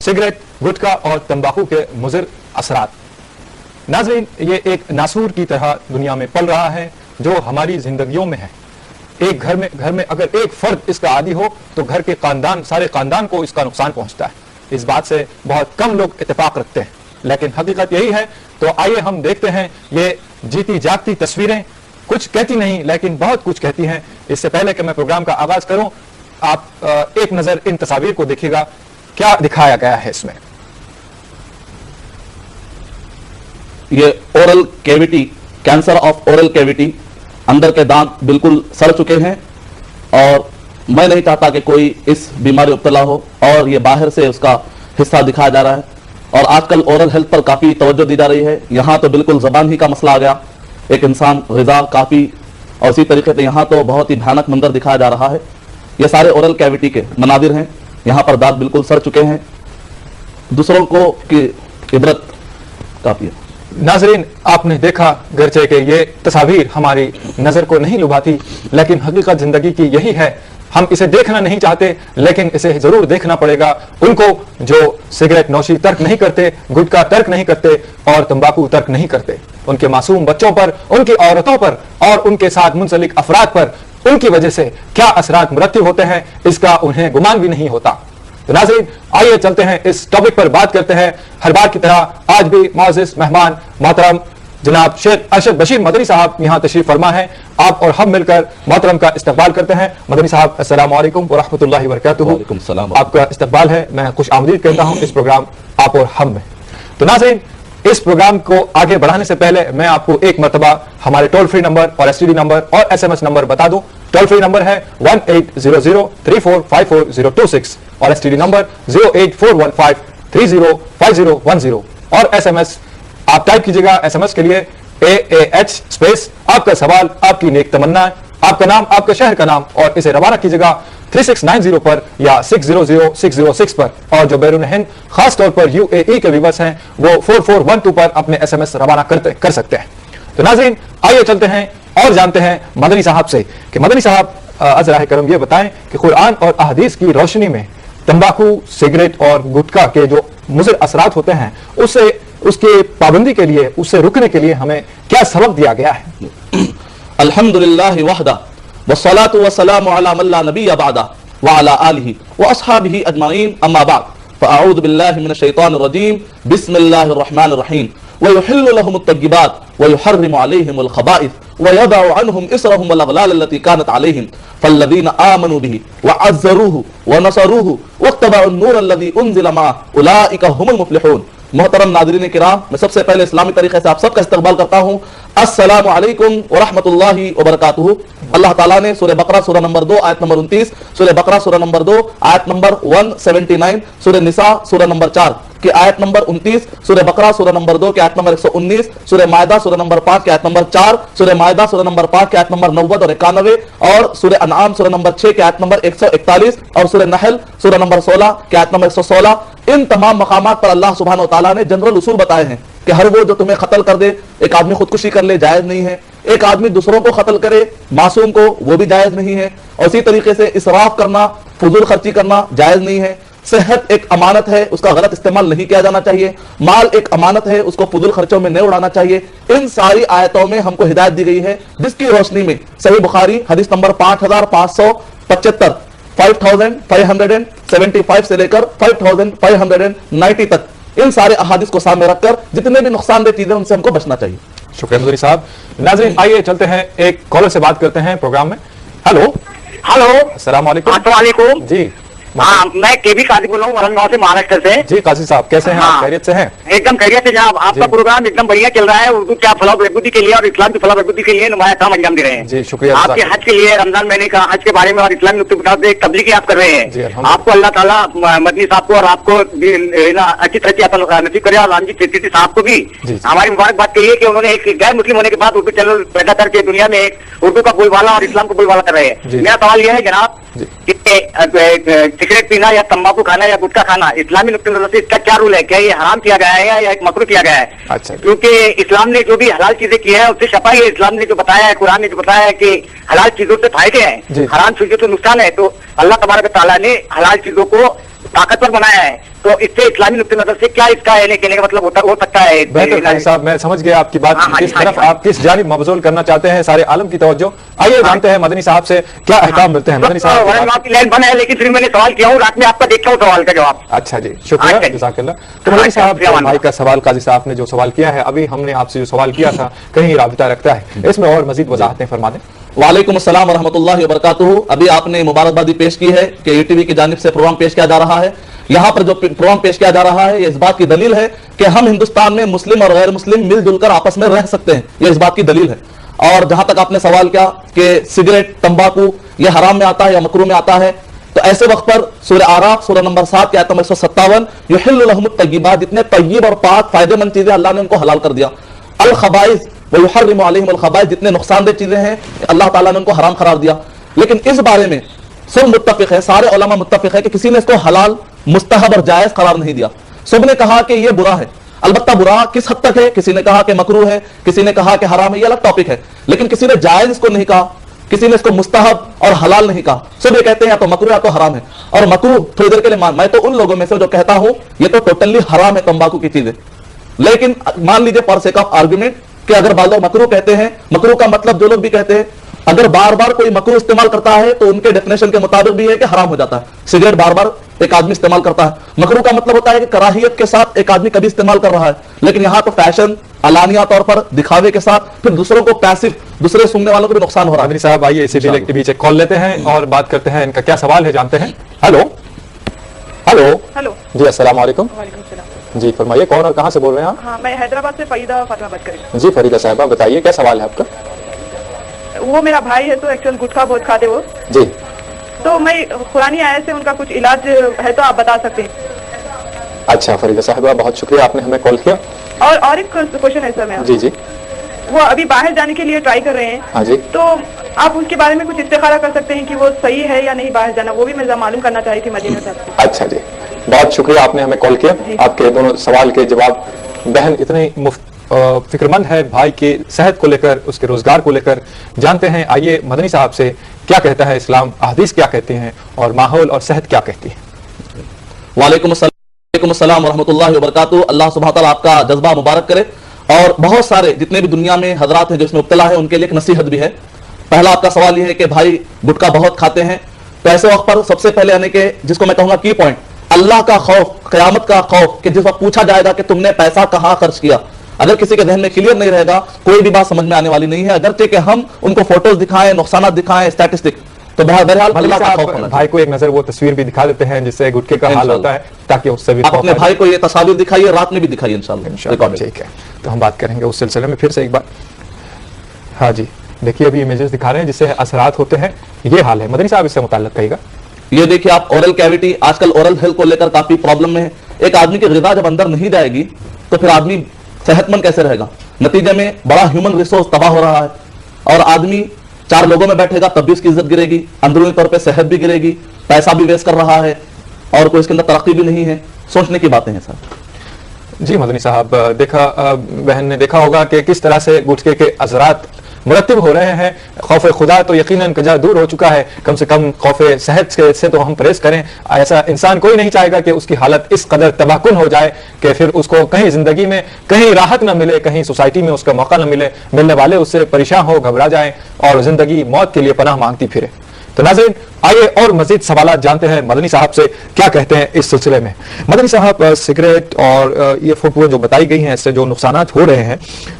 Cigarette, गुटखा और तंबाकू के मुज़िर असरात। नाज़रीन, ये एक नासूर की तरह दुनिया में पल रहा है जो हमारी जिंदगियों में है। एक घर में अगर एक फर्द इसका आदी हो तो घर के सारे खानदान को इसका नुकसान पहुंचता है। इस बात से बहुत कम लोग इत्तेफाक रखते हैं, लेकिन हकीकत यही है। तो आइए हम देखते हैं ये जीती जागती तस्वीरें कुछ कहती नहीं लेकिन बहुत कुछ कहती हैं। इससे पहले कि मैं प्रोग्राम का आगाज करूं, आप एक नजर इन तस्वीर को देखिएगा, क्या दिखाया गया है इसमें। ये oral cavity, cancer of oral cavity, अंदर के दांत बिल्कुल सड़ चुके हैं और मैं नहीं चाहता कि कोई इस बीमारी मुब्तला हो और ये बाहर से उसका हिस्सा दिखाया जा रहा है। और आजकल ओरल हेल्थ पर काफी तवज्जो दी जा रही है। यहाँ तो बिल्कुल जबान ही का मसला आ गया, एक इंसान ग़िज़ा काफी, और इसी तरीके से यहाँ तो बहुत ही भयानक मंजर दिखाया जा रहा है। ये सारे ओरल कैविटी के मनाजिर हैं। यहाँ पर दांत बिल्कुल सड़ चुके हैं, दूसरों को की इबरत काफी है। नाजरीन, आपने देखा गरचे के ये तस्वीर हमारी नजर को नहीं लुभाती, लेकिन हकीकत जिंदगी की यही है। हम इसे देखना नहीं चाहते लेकिन इसे जरूर देखना पड़ेगा। उनको जो सिगरेट नौशी तर्क नहीं करते, गुटखा तर्क नहीं करते और तंबाकू तर्क नहीं करते, उनके मासूम बच्चों पर, उनकी औरतों पर और उनके साथ मुंसलिक अफराद पर उनकी वजह से क्या असरात मुरत्तिब होते हैं, इसका उन्हें गुमान भी नहीं होता। तो नाज़रीन, आइए चलते हैं इस टॉपिक पर बात करते हैं। हर बार की तरह आज भी मुअज़्ज़िज़ मेहमान मोहतरम जनाब शेख अरशद बशीर मदनी साहब यहाँ तशरीफ फरमा है। आप और हम मिलकर मोहतरम का इस्तकबाल करते हैं। मदनी साहब, अस्सलामु अलैकुम व रहमतुल्लाहि व बरकातुहू। वालेकुम सलाम। आपका इस्तकबाल है, मैं खुश आमदीद कहता हूँ इस प्रोग्राम आप और हम में। तो नाज़रीन, इस प्रोग्राम को आगे बढ़ाने से पहले मैं आपको एक मरतबा हमारे टोल फ्री नंबर और एसटीडी नंबर और SMS नंबर बता दूं। टोल फ्री नंबर है 180034540026 और एसटीडी नंबर 08415305010 और SMS आप टाइप कीजिएगा। SMS के लिए AAH स्पेस आपका सवाल, आपकी नेक तमन्ना, आपका नाम, आपका शहर का नाम और इसे रवाना कीजिएगा 3690 पर या 600606 पर। और जो बैरून हिंद खास तौर पर UAE के व्यूअर्स हैं वो 4412 पर अपने SMS रवाना कर सकते हैं। तो नाज़रीन, आइए चलते हैं और जानते हैं मदनी साहब से कि मदनी साहब अज़राह करम ये बताएं कि कुरान और अहदीस की रोशनी में तंबाकू, सिगरेट और गुटखा के जो मुज़िर असरात होते हैं उसके पाबंदी के लिए, उससे रुकने के लिए हमें क्या सबक दिया गया है। अल्हम्दुलिल्लाह वहदा वस्सलातु वस्सलामु अला मन ला नबिय्य बअदा व अला आलिहि व अस्हाबिहि अजमईन, अम्मा बाद, फअऊज़ु बिल्लाहि मिनश शैतानिर रजीम, बिस्मिल्लाहिर रहमानिर रहीम। वयुहिल्लु लहुमुत तय्यिबात वयुहर्रिमु अलैहिमुल खबाइस वयदअउ अन्हुम इसरहुम वल अग़लाल अल्लती कानत अलैहिम फल्लज़ीना आमनू बिही वअज़्ज़रूहु वनसरूहु वत्तबअु अन्नूर अल्लज़ी उन्ज़िल मअहु उलाइका हुमुल मुफ़्लिहून। मोहतरम नाज़रीन किराम, मैं सबसे पहले इस्लामी तरीके से आप सबका इस्तकबाल करता हूँ। अस्सलामु अलैकुम व रहमतुल्लाहि व बरकातुहू। अल्लाह ताला ने सूरह बकरा सूरह नंबर 2 आयत नंबर 29, सूरह बकरा सूरह नंबर 2 आयत नंबर 179, सूरह निसा सूरह नंबर 4 की आयत नंबर 29, सूरह बकरा सूरह नंबर 2 की आयत नंबर 119, सूरह मायदा सूरह नंबर 5 की आयत नंबर 4, सूरह मायदा सूरह नंबर 5 की आयत नंबर 90 और 91 और सूरह अनआम सूरह नंबर 6 की आयत नंबर 141 और सूरह नहल सूरह नंबर 16 की आयत नंबर 116। इन तमाम मकामात पर अल्लाह सुब्हानहू व तआला ने जनरल उसूल बताए हैं कि हर वो जो तुम्हें कत्ल कर दे, एक आदमी खुदकुशी कर ले, जायज नहीं है। एक आदमी दूसरों को कत्ल करे, मासूम को, वो भी जायज नहीं है। और इसी तरीके से इसराफ करना, फजूल खर्ची करना जायज नहीं है। सेहत एक अमानत है, उसका गलत इस्तेमाल नहीं किया जाना चाहिए। माल एक अमानत है, उसको फजूल खर्चों में नहीं उड़ाना चाहिए। इन सारी आयतों में हमको हिदायत दी गई है, जिसकी रोशनी में सही बुखारी हदीस नंबर 5575 5575 से लेकर 5590 तक इन सारे अहादीस को सामने रखकर जितने भी नुकसानदेह चीजें उनसे हमको बचना चाहिए। शुक्रिया मदनी साहब। नाज़रीन, आइए चलते हैं एक कॉलर से बात करते हैं प्रोग्राम में। हेलो हेलो, अस्सलाम वालेकुम। अस्सलामुअलैकुम जी, हाँ, मैं केबी काजी बोल रहा हूँ वरंगांव से, महाराष्ट्र से। जी काजी साहब, कैसे हैं आप? खैरियत से हैं? एकदम खैरियत से जनाब। आपका प्रोग्राम एकदम बढ़िया चल रहा है। उर्दू क्या फलाह बहबूदी के लिए और इस्लाम की फलाह बहबूदी के लिए नुमाया काम अंजाम दे रहे हैं। जी शुक्रिया। आपके हज के लिए, रमजान महीने का हज के बारे में और इस्लामी नुक्ते मुताबिक एक तबलीगी आप कर रहे हैं। आपको अल्लाह ताला मदनी साहब को और आपको अच्छी तरह नसीब करे और रामजी चिश्ती साहब को भी हमारी मुबारकबाद करिए कि उन्होंने एक गैर मुस्लिम होने के बाद उर्दू चैनल पैदा करके दुनिया में एक उर्दू का बोलबाला और इस्लाम को बोलबाला कर रहे हैं। मेरा सवाल यह है जनाब कि सिगरेट पीना या तंबाकू खाना या गुटखा खाना इस्लामी नुक्ते नजर से इसका क्या रूल है? क्या ये हराम किया गया है या एक मकरूह किया गया है? अच्छा, क्योंकि इस्लाम ने जो भी हलाल चीजें की है उससे छपा है। इस्लाम ने जो बताया है, कुरान ने जो बताया है कि हलाल चीजों से फायदे हैं, हराम चीजों से नुकसान है, तो अल्लाह तबारक व तआला ने हलाल चीजों को ताकतवर बनाया है, तो इससे इस्लामी नुक्ते नजर से क्या इसका कहने का मतलब हो सकता है? बेहतर साहब, मैं समझ गया आपकी बात, किस तरफ आप किस जानिब मबजूल करना चाहते हैं सारे आलम की तवज्जो। आइए जानते हैं मदनी साहब से क्या अहकाम मिलते हैं। मदनी साहब आपकी लाइन बंद है, लेकिन फिर मैंने सवाल किया हूँ, रात में आपका देखता हूँ सवाल का जवाब। अच्छा जी, शुक्रिया, जज़ाकल्लाह। तो मदनी साहब, भाई का सवाल काजी साहब ने जो सवाल किया है, अभी हमने आपसे जो सवाल किया था कहीं राबिता रखता है, इसमें और मजीद वजाहतें फरमा दें। वालेकुम अस्सलाम व रहमतुल्लाहि व बरकातुहू। अभी आपने मुबारकबादी पेश की है कि यूटीवी की जानिब से प्रोग्राम पेश किया जा रहा है। यहाँ पर जो प्रोग्राम पेश किया जा रहा है ये इस बात की दलील है कि हम हिंदुस्तान में मुस्लिम और गैर मुस्लिम मिलजुल कर आपस में रह सकते हैं, ये इस बात की दलील है। और जहां तक आपने सवाल किया कि सिगरेट, तंबाकू ये हराम में आता है या मकरूह में आता है, तो ऐसे वक्त पर सूरह आराफ सूरह नंबर 7 की आयत नंबर 157, युहिल्लु लहुमुत तय्यिबात, जितने तय्यब और पाक फायदेमंद चीजें अल्लाह ने उनको हलाल कर दिया। अल खबाइस व युहर्रिमु अलैहिमुल खबाइस, जितने नुकसानदेह चीजें हैं अल्लाह ताला ने उनको हराम करार दिया। लेकिन इस बारे में सब मुत्तफिक है, सारे उलमा मुत्तफिक है कि किसी ने इसको हलाल, मुस्तहब और जायज करार नहीं दिया। सब ने कहा कि ये बुरा है। अलबत्ता बुरा किस हद तक है, किसी ने कहा कि मकरूह है, किसी ने कहा कि हराम है, ये अलग टॉपिक है। लेकिन किसी ने जायज इसको नहीं कहा, किसी ने इसको मुस्तहब और हलाल नहीं कहा। सब ये कहते हैं या तो मकरूह या तो हराम है। और मकरूह थोड़ी देर के लिए मैं तो उन लोगों में से जो कहता हूं ये तो टोटली हराम है तंबाकू की चीजें। लेकिन मान लीजिए फॉर सेक ऑफ आर्गुमेंट कि अगर बाल लोग मकरूह कहते हैं, मकरूह का मतलब जो लोग भी कहते हैं, अगर बार बार कोई मकरूह इस्तेमाल करता है तो उनके डेफिनेशन के मुताबिक भी है कि हराम हो जाता है। सिगरेट बार बार एक आदमी इस्तेमाल करता है, मकरूह का मतलब होता है कि कराहियत के साथ एक आदमी कभी इस्तेमाल कर रहा है। लेकिन यहाँ तो फैशन, अलानिया तौर पर दिखावे के साथ, फिर दूसरों को पैसिव, दूसरे सुनने वालों को भी नुकसान हो रहा है। मदनी साहब आइए इसी के बीच कॉल लेते हैं और बात करते हैं, इनका क्या सवाल है जानते हैं। हेलो हेलो हेलो जी, अस्सलाम वालेकुम। वालेकुम सलाम। जी फरमाइए, कौन और कहाँ से बोल रहे हैं आप? हाँ, मैं हैदराबाद से फरीदा फातिमा बात कर रही हूँ। जी फरीदा साहबा, बताइए क्या सवाल है आपका? वो मेरा भाई है, तो एक्चुअल गुटखा बहुत खाते वो जी। तो मैं पुरानी आयत से उनका कुछ इलाज है तो आप बता सकते हैं। अच्छा फरीदा साहबा, बहुत शुक्रिया, आपने हमें कॉल किया। और एक क्वेश्चन है सर मेरा। जी जी। वो अभी बाहर जाने के लिए ट्राई कर रहे हैं। हाँ जी। तो आप उसके बारे में कुछ इस्तिखारा कर सकते हैं कि वो सही है या नहीं बाहर जाना, वो भी मैं मालूम करना चाह रही थी मदीना साहब। अच्छा जी, बहुत शुक्रिया, आपने हमें कॉल किया। आपके दोनों सवाल के जवाब, बहन इतनी फिक्रमंद है भाई की सेहत को लेकर, उसके रोजगार को लेकर। जानते हैं, आइए मदनी साहब से क्या कहता है इस्लाम, अहदीस क्या कहती हैं और माहौल और सेहत क्या कहती है। वालेकुम अस्सलाम व रहमतुल्लाहि व बरकातुहू। अल्लाह सुब्हानहू व तआला आपका जज्बा मुबारक करे। और बहुत सारे जितने भी दुनिया में हजरात हैं जो इसमें मुब्तला है, उनके लिए एक नसीहत भी है। पहला आपका सवाल यह है कि भाई गुटखा बहुत खाते हैं, तो ऐसे वक्त पर सबसे पहले आने के जिसको मैं कहूंगा की पॉइंट, अल्लाह का खौफ, क़यामत का खौफ, कि जिस वक्त पूछा जाएगा कि तुमने पैसा कहाँ खर्च किया, अगर किसी के ذہن में क्लियर नहीं रहेगा, कोई भी बात समझ में आने वाली नहीं है। अगरचे कि हम उनको फोटोज दिखाएं, नुकसान दिखाएं, स्टैटिस्टिक, तो बहरहाल अल्लाह का खौफ होना। भाई को एक नजर वो तस्वीर भी दिखा देते हैं जिससे गुटखे का हाल होता है, ताकि उससे भी आप अपने भाई को ये तस्वीर दिखाइए, रात में भी दिखाइए इंशाल्लाह। ठीक है, तो हम बात करेंगे उस सिलसिले में फिर से एक बार। हाँ जी, देखिए अभी इमेजेस दिखा रहे हैं जिससे असरात होते हैं, ये हाल है। मदनी साहब इससे मुताल्लिक कहिएगा। ये देखिए आप, ओरल कैविटी, आजकल ओरल हेल्थ को लेकर काफी प्रॉब्लम में है। एक आदमी की ग़िज़ा जब अंदर नहीं जाएगी तो फिर आदमी सेहतमंद कैसे रहेगा? नतीजे में बड़ा ह्यूमन रिसोर्स तबाह हो रहा है, और आदमी चार लोगों में बैठेगा तब भी उसकी इज्जत गिरेगी, अंदरूनी तौर पे सेहत भी गिरेगी, पैसा भी वेस्ट कर रहा है, और कोई इसके अंदर तरक्की भी नहीं है। सोचने की बातें हैं सर। जी मदनी साहब, देखा बहन ने देखा होगा कि किस तरह से गुटखे के असरात मुरतब हो रहे हैं। खौफ खुदा तो यकीनन कजा दूर हो चुका है, कम से कम खौफ सेहत से तो हम परहेज करें। ऐसा इंसान कोई नहीं चाहेगा कि उसकी हालत इस कदर तबाहकुन हो जाए कि फिर उसको कहीं जिंदगी में कहीं राहत न मिले, कहीं सोसाइटी में उसका मौका न मिले, मिलने वाले उससे परेशान हो, घबरा जाए और जिंदगी मौत के लिए पनाह मांगती फिरे। तो नाज़रीन, आइए और मजीद सवाल जानते हैं मदनी साहब से क्या कहते हैं इस सिलसिले में। मदनी साहब, सिगरेट और ये फोटो जो बताई गई हैं, इससे जो नुकसानात हो रहे हैं,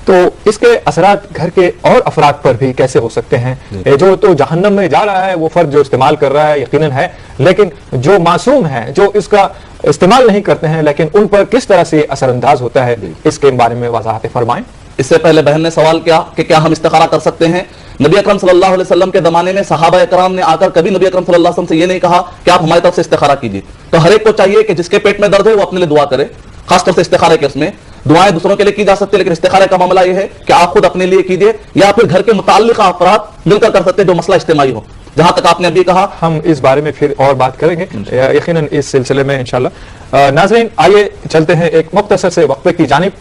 तो इसके असरात घर के और अफराद पर भी कैसे हो सकते हैं? जो तो जहन्नम में जा रहा है वो फर्द जो इस्तेमाल कर रहा है यकीनन है, लेकिन जो मासूम है, जो इसका इस्तेमाल नहीं करते हैं, लेकिन उन पर किस तरह से असरअंदाज होता है, इसके बारे में वजाहत फरमाएं। इससे पहले बहन ने सवाल किया कि क्या हम इस्तिखारा कर सकते हैं। नबी अकरम सल्लल्लाहु अलैहि वसल्लम के जमाने में सहाबा कराम ने आकर कभी नबी अकरम सल्लल्लाहु अलैहि वसल्लम से ये नहीं कहा कि आप हमारी तरफ से इस्तिखारा कीजिए। तो हर एक को चाहिए कि जिसके पेट में दर्द है वो अपने लिए दुआ करे, खासतौर से इस्तिखारे के उसमें दुआएं दूसरों के लिए की जा सकती है, लेकिन इस्तिखारे का मामला ये है कि आप खुद अपने लिए कीजिए या फिर घर के मुताल्लिका अफराद मिलकर कर सकते हैं जो मसला इज्तिमाई हो। जहां तक आपने अभी कहा, हम इस बारे में फिर और बात करेंगे यकीनन इस सिलसिले में इंशाल्लाह। नाज़रीन, आइए चलते हैं एक मुख्तसर से वक्फे की जानिब।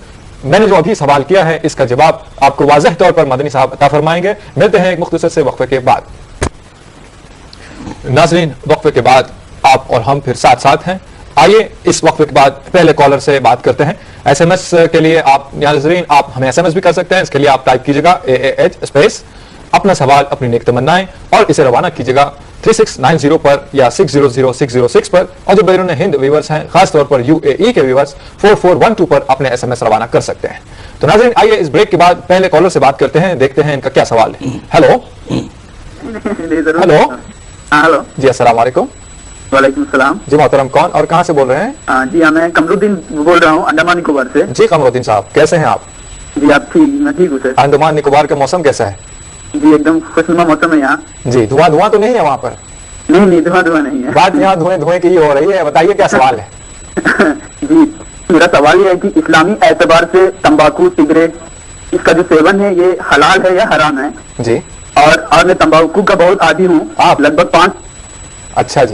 मैंने जो अभी सवाल किया है इसका जवाब आपको वाज़ेह तौर पर मदनी साहब अता फरमाएंगे। मिलते हैं एक मुख्तसर से वक्फे के बाद। नाज़रीन, वक्फे के बाद आप और हम फिर साथ साथ हैं। آئیے اس وقت کے بعد پہلے کالر سے بات کرتے ہیں. SMS کے لیے آپ ناظرین آپ ہمیں SMS بھی کر سکتے ہیں. اس کے لیے آپ ٹائپ کیجیے گا AAH اسپیس اپنا سوال اپنی نیک تمنائیں اور اسے روانہ کیجیے گا 3690 پر یا 600606 پر. اور جو بیرون ہند ویورز ہیں خاص طور پر UAE کے ویورز 4412 پر اپنے SMS روانہ کر سکتے ہیں. تو ناظرین آئیے اس بریک کے بعد پہلے کالر سے بات کرتے ہیں, دیکھتے ہیں ان کا کیا سوال ہے. ہیلو ہیلو ہلو جی السلام علیکم. وعلیکم السلام. جی محترم کون اور کہاں سے بول رہے ہیں؟ جی میں کمرالدین بول رہا ہوں انڈمان نکوبار سے. جی قمرالدین صاحب کیسے ہیں آپ؟ جی آپ ٹھیک؟ میں ٹھیک ہوں سر. انڈمان نکوبار کا موسم کیسا ہے؟ جی ایک دم خوشنما موسم ہے یہاں. جی دھواں تو نہیں ہے وہاں پر؟ نہیں دھواں نہیں ہے. بات یہاں دھوئیں کی ہی ہو رہی ہے. بتائیے کیا سوال ہے؟ جی میرا سوال یہ ہے کہ اسلامی اعتبار سے تمباکو سگریٹ اس کا جو سیون ہے یہ حلال ہے یا حرام ہے؟ جی اور میں تمباکو کا بہت عادی ہوں. آپ لگ بھگ 5 سال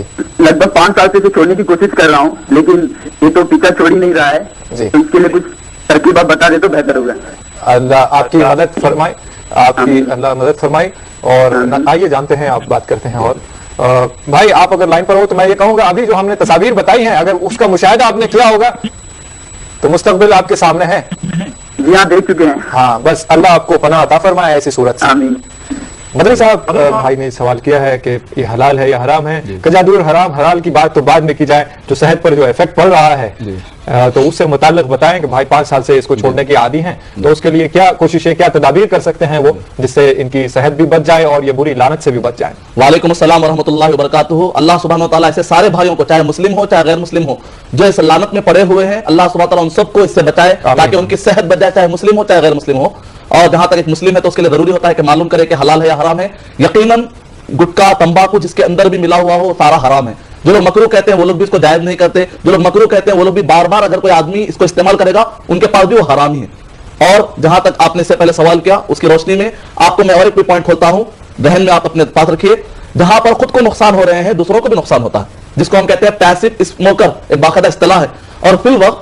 سے چھوڑنے کی کوشش کر رہا ہوں لیکن یہ تو پیچھا چھوڑ ہی نہیں رہا ہے. جی اس کے لیے کچھ ترکیب آپ بتا دیں تو بہتر ہوگا. اللہ آپ کی مدد فرمائے, آپ کی اللہ مدد فرمائے. اور آئیے جانتے ہیں آپ بات کرتے ہیں. اور بھائی آپ اگر لائن پر ہو تو میں یہ کہوں گا ابھی جو ہم نے تصاویر بتائی ہیں اگر اس کا مشاہدہ آپ نے کیا ہوگا تو مستقبل آپ کے سامنے ہے. جی ہاں دیکھ چکے ہیں. ہاں بس اللہ آپ کو پناہ عطا فرمائے ایسی صورت سے. آمین. مدنی صاحب بھائی نے سوال کیا ہے کہ یہ حلال ہے یا حرام ہے. کجا دور حرام حلال کی بات تو بعد میں کی جائے, جو صحت پر جو افیکٹ پڑ رہا ہے تو اس سے متعلق بتائیں کہ بھائی 5 سال سے اس کو چھوڑنے کی عادی ہیں تو اس کے لیے کیا کوششیں کیا تدابیر کر سکتے ہیں وہ جس سے ان کی صحت بھی بچ جائے اور یہ بری لعنت سے بھی بچ جائے. وعلیکم السلام ورحمۃ اللہ وبرکاتہ. اللہ سبحانہ و تعالیٰ ایسے سارے بھائیوں کو چاہے مسلم ہو چاہے غیر مسلم ہو جو اس لعنت میں پڑے ہوئے ہیں اللہ سبحانہ و تعالیٰ ان سب کو اس سے بچائے تاکہ ان کی صحت بچ جائے چاہے مسلم ہو چاہے غیر مسلم ہو. اور جہاں تک ایک مسلم ہے تو اس کے لیے ضروری ہوتا ہے کہ معلوم کرے کہ حلال ہے یا حرام ہے. یقیناً گٹکا تمباکو جس کے اندر بھی ملا ہوا ہو سارا حرام ہے. جو لوگ مکروہ کہتے ہیں وہ لوگ بھی اس کو جائز نہیں کرتے. جو لوگ مکروہ کہتے ہیں وہ لوگ بھی بار بار اگر کوئی آدمی اس کو استعمال کرے گا ان کے پاس بھی وہ حرام ہی ہے. اور جہاں تک آپ نے اس سے پہلے سوال کیا اس کی روشنی میں آپ کو میں اور ایک کوئی پوائنٹ کھولتا ہوں, ذہن میں آپ اپنے پاس رکھیے. جہاں پر خود کو نقصان ہو رہے ہیں دوسروں کو بھی نقصان ہوتا ہے جس کو ہم کہتے ہیں پیسو اسموکر, ایک باقاعدہ اصطلاح ہے. اور فی الوقت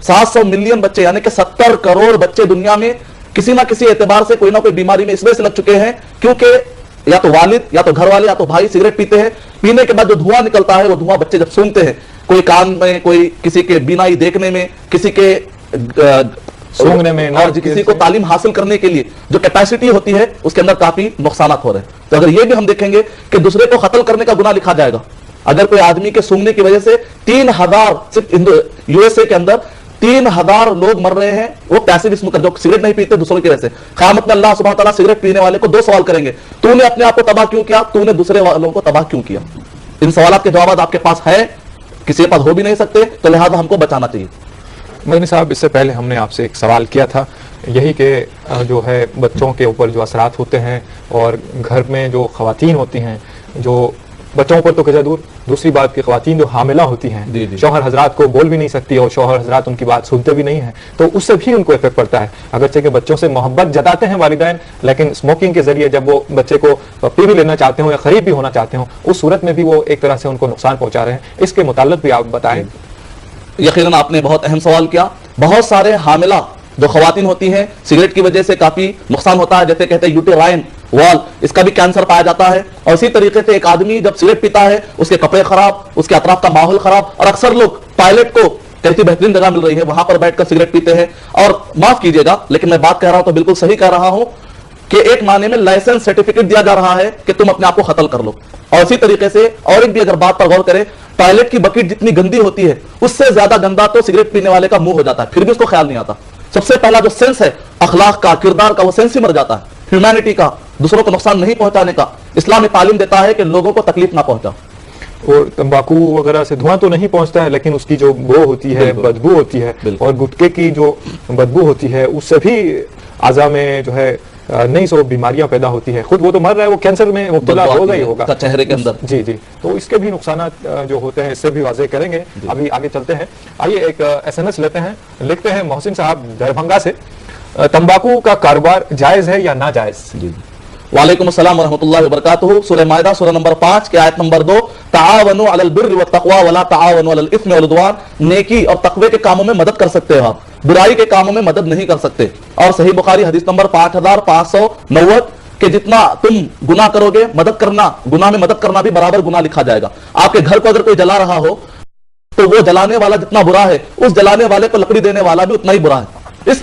700 ملین بچے یعنی کہ 70 کروڑ بچے دنیا میں کسی نہ کسی اعتبار سے کوئی نہ کوئی بیماری میں اس وجہ سے لگ چکے ہیں کیونکہ یا تو والد یا تو گھر والے یا تو بھائی سگریٹ پیتے ہیں. پینے کے بعد جو دھواں نکلتا ہے وہ دھواں بچے جب سونگتے ہیں کوئی کان میں کوئی کسی کے بینائی دیکھنے میں کسی کے سونگنے میں اور کسی کو تعلیم حاصل کرنے کے لیے جو کیپیسٹی ہوتی ہے اس کے اندر کافی نقصانات ہو رہے ہیں. تو اگر یہ بھی ہم دیکھیں گے کہ دوسرے کو قتل کرنے کا گناہ لکھا جائے گا اگر کوئی آدمی کے سونگنے کی وجہ سے 3000 صرف USA کے اندر 3000 لوگ مر رہے ہیں وہ پیسے اسموکر جو سگریٹ نہیں پیتے دوسروں کی وجہ سے. قیامت میں اللہ سبحانہ تعالیٰ سگریٹ پینے والے کو 2 سوال کریں گے, تو نے اپنے آپ کو تباہ کیوں کیا, تو نے دوسرے والوں کو تباہ کیوں کیا. ان سوالات کے جوابات آپ کے پاس ہے, کسی کے پاس ہو بھی نہیں سکتے, تو لہذا ہم کو بچانا چاہیے. مدنی صاحب اس سے پہلے ہم نے آپ سے ایک سوال کیا تھا یہی کہ جو ہے بچوں کے اوپر جو اثرات ہوتے ہیں اور گھر میں جو خواتین ہوتی ہیں جو بچوں پر تو کجا دور, دوسری بات کی خواتین جو حاملہ ہوتی ہیں شوہر حضرات کو بول بھی نہیں سکتی اور شوہر حضرات ان کی بات سنتے بھی نہیں ہیں تو اس سے بھی ان کو افیکٹ پڑتا ہے. اگرچہ کہ بچوں سے محبت جتاتے ہیں والدین لیکن اسموکنگ کے ذریعے جب وہ بچے کو پی بھی لینا چاہتے ہوں یا خرید بھی ہونا چاہتے ہوں اس صورت میں بھی وہ ایک طرح سے ان کو نقصان پہنچا رہے ہیں. اس کے متعلق بھی آپ بتائیں. یقیناً آپ نے بہت اہم سوال کیا. بہت سارے حاملہ جو خواتین ہوتی ہیں سگریٹ کی وجہ سے کافی نقصان ہوتا ہے, جیسے کہتے ہیں یوٹیرائن وال, اس کا بھی کینسر پایا جاتا ہے. اور اسی طریقے سے ایک آدمی جب سگریٹ پیتا ہے اس کے کپڑے خراب, اس کے اطراف کا ماحول خراب, اور اکثر لوگ ٹوائلٹ کو کیسی بہترین جگہ مل رہی ہے وہاں پر بیٹھ کر سگریٹ پیتے ہیں. اور معاف کیجیے گا لیکن میں بات کہہ رہا ہوں تو بالکل صحیح کہہ رہا ہوں کہ ایک معنی میں لائسنس سرٹیفکیٹ دیا جا رہا ہے کہ تم اپنے آپ کو قتل کر لو. اور اسی طریقے سے اور ایک بھی اگر بات پر غور کریں, ٹوائلٹ کی بکیٹ جتنی گندی ہوتی ہے اس سے زیادہ گندا تو سگریٹ پینے والے کا منہ ہو جاتا ہے, پھر بھی اس کو خیال نہیں آتا. سب سے پہلا جو سینس ہے اخلاق کا, کردار کا, وہ سینس ہی مر جاتا ہے. ہیومینٹی کا, دوسروں کو نقصان نہیں پہنچانے کا. اسلام تعلیم دیتا ہے کہ لوگوں کو تکلیف نہ پہنچا. اور تمباکو وغیرہ سے دھواں تو نہیں پہنچتا ہے لیکن اس کی جو بو ہوتی ہے, بدبو ہوتی ہے, اور گٹکے کی جو بدبو ہوتی ہے اس سے بھی اعضاء میں جو ہے نئی سو بیماریاں پیدا ہوتی ہے. خود وہ تو مر رہا ہے, وہ کینسر میں مبتلا ہوگا ہی ہوگا چہرے کے اندر. جی جی, تو اس کے بھی نقصانات جو ہوتے ہیں اس سے بھی واضح کریں گے. ابھی آگے چلتے ہیں. آئیے ایک SMS لیتے ہیں. لکھتے ہیں محسن صاحب دربھنگا سے, تمباکو کا کاروبار جائز ہے یا ناجائز؟ وعلیکم السلام ورحمۃ اللہ وبرکاتہ. سورہ مائدہ سورہ نمبر 5 کی آیت نمبر 2, تعاونوا علی البر والتقوی ولا تعاونوا علی الاثم والعدوان. نیکی اور تقوی کے کاموں میں مدد کر سکتے ہو آپ, برائی کے کاموں میں مدد نہیں کر سکتے. اور صحیح بخاری حدیث نمبر 5590 کہ जितना तुम गुनाह करोगे मदद करना, गुनाह में मदद करना भी बराबर गुनाह लिखा जाएगा। आपके घर को अगर कोई जला रहा हो तो वो जलाने वाला जितना बुरा है, उस जलाने वाले को लकड़ी देने वाला भी उतना ही बुरा है। इस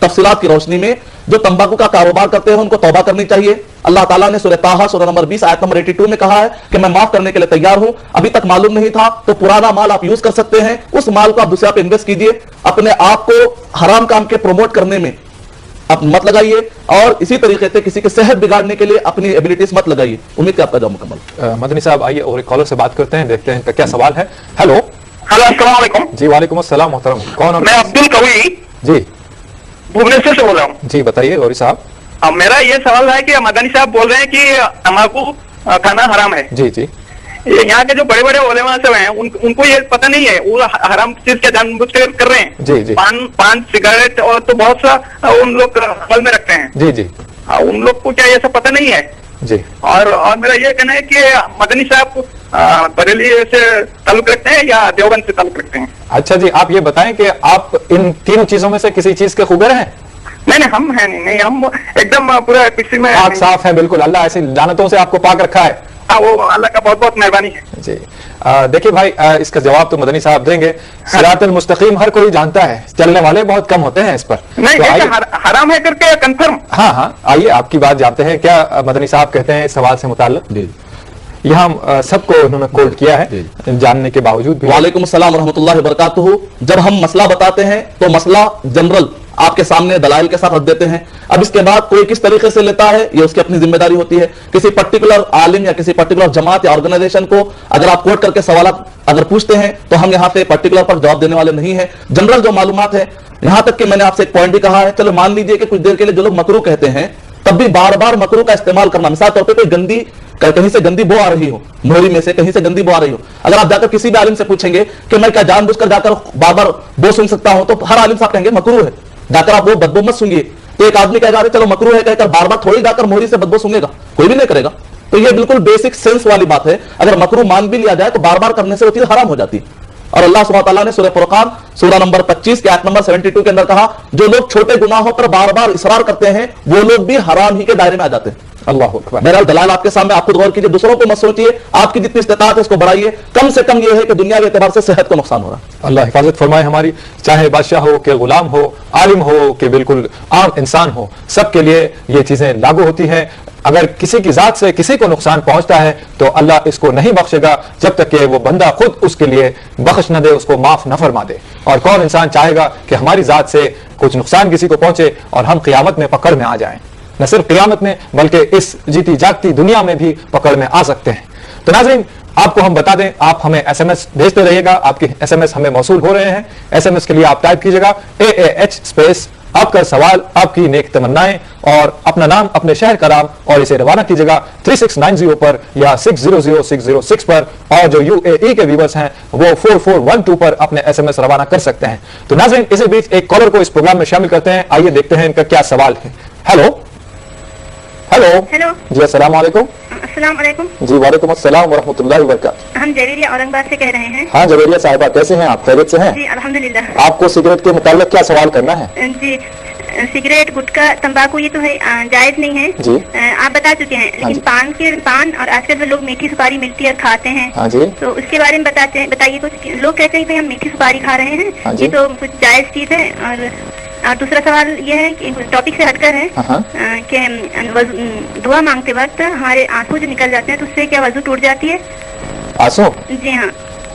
तफसीलात की रोशनी में जो तंबाकू का कारोबार करते हैं उनको तौबा करनी चाहिए। अल्लाह ताला ने सूरह ताहा सूरह नंबर 20 आयत नंबर 82 में कहा है कि मैं माफ करने के लिए तैयार हूं। अभी तक मालूम नहीं था तो पुराना माल आप यूज कर सकते हैं, उस माल को आप दूसरा पे इन्वेस्ट कीजिए। अपने आप को हराम काम के प्रमोट करने में आप मत लगाइए और इसी तरीके से किसी की सेहत बिगाड़ने के लिए अपनी एबिलिटीज मत लगाइए। उम्मीद है आपका जवाब मुकम्मल। मदनी साहब आइए और एक कॉलर से बात करते हैं, देखते हैं इनका क्या सवाल है। हेलो अस्सलाम वालेकुम। जी वालेकुम अस्सलाम मोहतरम, कौन? मैं अब्दुल कवी जी भुवनेश्वर से बोल रहा हूँ। जी बताइए गौरी साहब। अब मेरा ये सवाल है कि मदनी साहब बोल रहे हैं कि तंबाकू खाना हराम है। जी जी यहाँ के जो बड़े बड़े उलेमा सब हैं उनको ये पता नहीं है, वो हराम चीज क्या जानबूझ कर रहे हैं। जी जी पान सिगरेट और तो बहुत सा उन लोग अमल में रखते हैं। जी जी उन लोग को क्या ये सब पता नहीं है? जी और मेरा ये कहना है कि मदनी साहब बरेली से ताल्लुक रखते हैं या देवबंद से ताल्लुक रखते हैं? अच्छा जी, आप ये बताएं कि आप इन तीनों चीजों में से किसी चीज के खुगर हैं? नहीं, हम हैं नहीं, हम एकदम पूरा किसी में पाक साफ है बिल्कुल, अल्लाह ऐसी लानतों से आपको पाक रखा है। वो अल्लाह का बहुत बहुत मेहरबानी है जी। देखिए भाई, इसका जवाब तो मदनी साहब देंगे। सिरातुल मुस्तकीम हर कोई जानता है, चलने वाले बहुत कम होते हैं इस पर। नहीं, तो हराम है करके कंफर्म। हाँ, आइए आपकी बात जानते हैं, क्या मदनी साहब कहते हैं इस सवाल से मुताल्लिक। यहाँ सबको उन्होंने कोट किया है जानने के बावजूद भी। वालेकुम अस्सलाम रहमतुल्लाहि व बरकातुहू। जब हम मसला बताते हैं तो मसला जनरल आपके सामने दलाइल के साथ रख देते हैं। अब इसके बाद कोई किस तरीके से लेता है ये उसकी अपनी जिम्मेदारी होती है। किसी पर्टिकुलर आलिम या किसी पर्टिकुलर जमात या ऑर्गेनाइजेशन को अगर आप कोट करके सवाल अगर पूछते हैं तो हम यहाँ पे पर्टिकुलर पर जवाब देने वाले नहीं है। जनरल जो मालूमात है, यहाँ तक कि मैंने आपसे एक पॉइंट भी कहा है, चलो मान लीजिए कि कुछ देर के लिए जो लोग मकरू कहते हैं तब भी बार बार मकरू का इस्तेमाल करना, मिसाल तौर पर कोई गंदी कहीं से गंदी बो आ रही हो, मोहरी में से कहीं से गंदी बो आ रही हो, अगर आप जाकर किसी भी आलिम से पूछेंगे कि मैं क्या जानबूझकर जाकर बार बार बो सुन सकता हूं, तो हर आलिम साहब कहेंगे मकरू है, जाकर आप वो बदबू मत सुनिए। तो एक आदमी कहेगा चलो मकरू है कहकर बार बार थोड़ी जाकर मोहरी से बदबू सुनेगा, कोई भी नहीं करेगा। तो ये बिल्कुल बेसिक सेंस वाली बात है। अगर मकरू मान भी लिया जाए तो बार बार करने से वो चीज हराम हो जाती है। और अल्लाह सुब्हानहू व तआला ने सूरह फुरकान सूरह नंबर 25 के आयत नंबर 72 के अंदर कहा, जो लोग छोटे गुनाहों पर बार बार इसरार करते हैं वो लोग भी हराम ही के दायरे में आ जाते हैं। अल्लाह अकबर। बहरहाल दलाल आपके सामने, आप खुद गौर कीजिए, दूसरों को मत सोचिए, आपकी जितनी इस्तिताअत है उसको बढ़ाइए। कम से कम यह है कि दुनिया के एतबार से सेहत को नुकसान हो रहा है। अल्लाह हिफाजत फरमाए हमारी, चाहे बादशाह हो कि गुलाम हो, आलिम हो कि बिल्कुल आम इंसान हो, सबके लिए ये चीजें लागू होती हैं। अगर किसी की जात से किसी को नुकसान पहुंचता है तो अल्लाह इसको नहीं बख्शेगा जब तक कि वो बंदा खुद उसके लिए बख्श न दे, उसको माफ न फरमा दे। और कौन इंसान चाहेगा कि हमारी जात से कुछ नुकसान किसी को पहुंचे और हम क़यामत में पकड़ में आ जाएं। न सिर्फ क़यामत में बल्कि इस जीती जागती दुनिया में भी पकड़ में आ सकते हैं। तो नाज़रीन, आपको हम बता दें, आप हमें SMS भेजते रहिएगा, आपकी SMS हमें मौसूल हो रहे हैं। SMS के लिए आप टाइप कीजिएगा AAH स्पेस आपका सवाल, आपकी नेक तमन्नाएं और अपना नाम, अपने शहर का नाम, और इसे रवाना कीजिएगा 3690 पर या 600606 पर। और जो UAE के व्यूअर्स हैं वो 4412 पर अपने SMS रवाना कर सकते हैं। तो नाज़रीन, इसी बीच एक कॉलर को इस प्रोग्राम में शामिल करते हैं। आइए देखते हैं इनका क्या सवाल है। हेलो हेलो जी, अस्सलाम वालेकुम। अस्सलाम वालेकुम। जी वालेकुम अस्सलाम व रहमतुल्लाहि व बरकातहू। हम जवेरिया औरंगाबाद से कह रहे हैं। हाँ जवेरिया साहिबा, कैसे हैं आप? खैरियत से हैं? जी अल्हम्दुलिल्लाह। आपको सिगरेट के मुताल्लिक क्या सवाल करना है? जी, सिगरेट, गुटखा, तंबाकू ये तो है जायज नहीं है जी, आप बता चुके हैं, लेकिन पान और आजकल जो लोग मीठी सुपारी मिलती है और खाते हैं, हाँ जी, तो उसके बारे में बताइए कुछ। लोग कहते हैं कि हम मीठी सुपारी खा रहे हैं, हाँ जी, ये तो कुछ जायज चीज है। और दूसरा सवाल ये है कि टॉपिक से हटकर है कि दुआ मांगते वक्त हमारे आंसू जो निकल जाते हैं तो उससे क्या वजू टूट जाती है? आंसू? जी हाँ।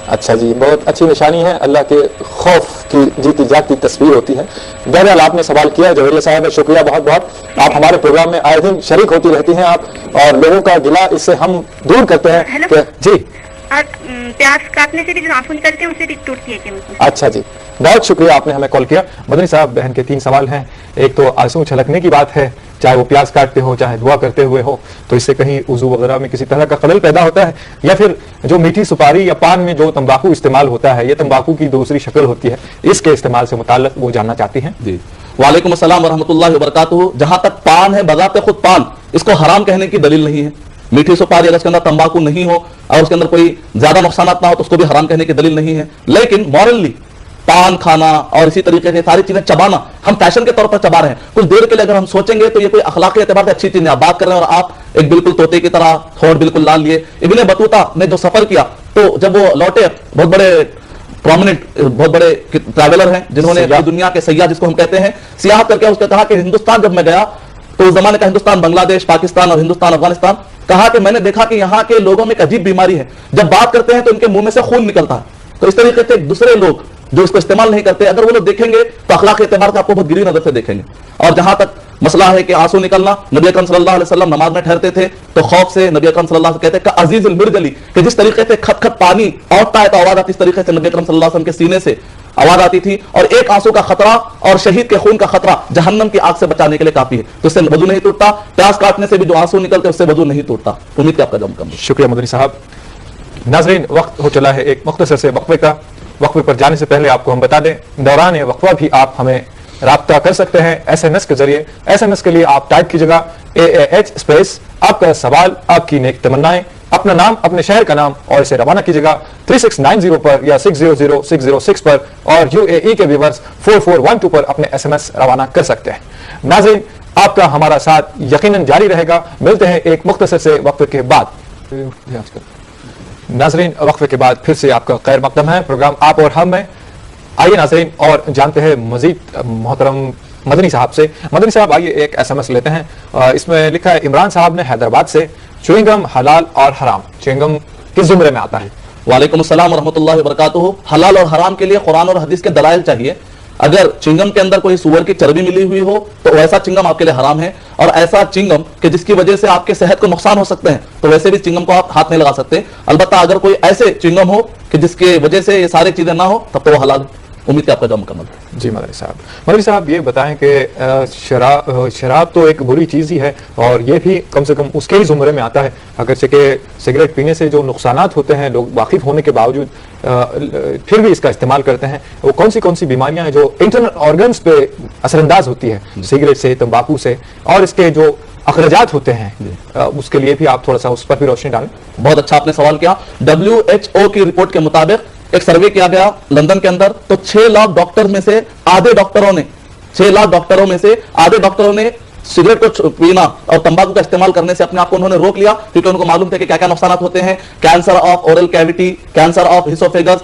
अच्छा जी, बहुत अच्छी निशानी है, अल्लाह के खौफ की जीती जागती तस्वीर होती है। बहरहाल आपने सवाल किया जवेरिया साहब, शुक्रिया बहुत बहुत। आप हमारे प्रोग्राम में आए दिन शरीक होती रहती हैं आप, और लोगों का गिला इससे हम दूर करते हैं कि जी। और प्याज काटने से भी जो आंसू निकलते हैं उससे भी टूटती है क्या? अच्छा जी, बहुत शुक्रिया, आपने हमें कॉल किया। मदनी साहब, बहन के 3 सवाल हैं। एक तो आंसू छलकने की बात है, चाहे वो प्याज काटते हो चाहे दुआ करते हुए हो, तो इससे कहीं वुजू वगैरह में किसी तरह का खलल पैदा होता है, या फिर जो मीठी सुपारी या पान में जो तंबाकू इस्तेमाल होता है, ये तंबाकू की दूसरी शक्ल होती है, इसके इस्तेमाल से मुताल्लिक वो जानना चाहती हैं। जी वालेकुम अस्सलाम रहमतुल्लाहि व बरकातहू। जहां तक पान है, बजाते खुद पान, इसको हराम कहने की दलील नहीं है। मीठी सुपारी अगर उसके अंदर तंबाकू नहीं हो और उसके अंदर कोई ज्यादा नुकसान ना हो तो उसको भी हराम कहने की दलील नहीं है। लेकिन मॉरली पान खाना और इसी तरीके से सारी चीजें चबाना हम फैशन के तौर पर चबा रहे हैं। कुछ देर के लिए अगर हम सोचेंगे तो ये कोई अखलाकी एतबार से अच्छी चीज नहीं। आप बात कर रहे हैं और आप एक बिल्कुल तोते की तरह होंठ बिल्कुल लाल लिए। इब्ने बतूता ने जो सफर किया तो जब वो लौटे, बहुत बड़े प्रोमिनेंट, बहुत बड़े ट्रैवलर हैं जिन्होंने दुनिया के सयाह जिसको हम कहते हैं, सियाहत करके उसने कहा कि हिंदुस्तान जब मैं गया तो उस जमाने का हिंदुस्तान, बांग्लादेश, पाकिस्तान और हिंदुस्तान, अफगानिस्तान, कहा कि मैंने देखा कि यहाँ के लोगों में एक अजीब बीमारी है, जब बात करते हैं तो उनके मुंह में से खून निकलता है। तो इस तरीके से दूसरे लोग जो इसको इस्तेमाल नहीं करते, अगर वो लोग देखेंगे तो अखलाक के एतबार से आपको बहुत गिरी नजर से देखेंगे। और जहां तक मसला है कि आंसू निकलना, नबी अकरम सल्लल्लाहु अलैहि वसल्लम नमाज में ठहरते थे तो खौफ से नबी अकरम सल्लल्लाहु अलैहि वसल्लम कहते हैं अजीजुल मिर्जली, कि जिस तरीके से खट खट पानी औटता है तो आवाज आती, इस तरीके से नबी अकरम सल्लल्लाहु अलैहि वसल्लम के सीने से आवाज आती थी। और एक आंसू का खतरा और शहीद के खून का खतरा जहन्नम की आग से बचाने के लिए काफी है। तो इससे वजू नहीं टूटता, प्यास काटने से भी जो आंसू निकलते हैं उससे वजू नहीं टूटता। उम्मीद है आपका जवाब कम। शुक्रिया मदनी साहब। नाजरीन, वक्त हो चला है एक मुख्तसर से वक्फे का। वक्फे पर जाने से पहले आपको हम बता दें, दौरान वक्फा भी आप हमें राब्ता कर सकते हैं SMS के जरिए। SMS के लिए आप टाइप कीजिएगा AAH स्पेस आपका सवाल, आपकी नेक तमन्नाएं, अपना नाम, अपने शहर का नाम और इसे रवाना कीजिएगा 3690 पर या 600606 पर, और UAE के व्यूअर्स 4412 पर अपने SMS रवाना कर सकते हैं। नाज़रीन, आपका हमारा साथ यकीनन जारी रहेगा। मिलते हैं एक मुख्तसर से वक्फे के बाद। नाज़रीन, वक्फे के बाद फिर से आपका खैर मकदम है प्रोग्राम आप और हम में। आइए नाज़रीन और जानते हैं मजीद मोहतरम मदनी साहब से। मदनी साहब, आइए एक SMS लेते हैं। इसमें लिखा है इमरान साहब ने हैदराबाद से, च्युइंगम हलाल और हराम, च्युइंगम किस जुमरे में आता है? वालेकुम अस्सलाम रहमतुल्लाहि व बरकातुहू। हलाल और हराम के लिए कुरान और हदीस के दलाइल चाहिए। अगर चिंगम के अंदर कोई सूअर की चर्बी मिली हुई हो तो वैसा चिंगम आपके लिए हराम है, और ऐसा चिंगम कि जिसकी वजह से आपके सेहत को नुकसान हो सकते हैं तो वैसे भी चिंगम को आप हाथ नहीं लगा सकते। अलबत्ता अगर कोई ऐसे चिंगम हो कि जिसकी वजह से ये सारी चीजें ना हो तब तो वो हलाल है। उम्मीद है आपका जवाब मुकम्मल। जी मदनी साहब। मदनी साहब, ये बताएं कि शराब तो एक बुरी चीज़ ही है और ये भी कम से कम उसके ही जुमरे में आता है, अगरचे कि सिगरेट पीने से जो नुकसानात होते हैं लोग वाकिफ होने के बावजूद फिर भी इसका इस्तेमाल करते हैं। वो कौन सी बीमारियां हैं जो इंटरनल ऑर्गन्स पे असरअंदाज होती है सिगरेट से, तंबाकू से, और इसके जो अखराजात होते हैं उसके लिए भी आप थोड़ा सा उस पर भी रोशनी डालें। बहुत अच्छा आपने सवाल किया। WHO की रिपोर्ट के मुताबिक एक सर्वे किया गया लंदन के अंदर, तो 6 लाख डॉक्टर में से आधे डॉक्टरों ने, 6 लाख डॉक्टरों में से आधे डॉक्टरों ने सिगरेट को पीना और तंबाकू का इस्तेमाल करने से अपने आप को उन्होंने रोक लिया, क्योंकि उनको मालूम था कि क्या क्या नुकसान होते हैं। Cancer of oral cavity, cancer of oesophagus,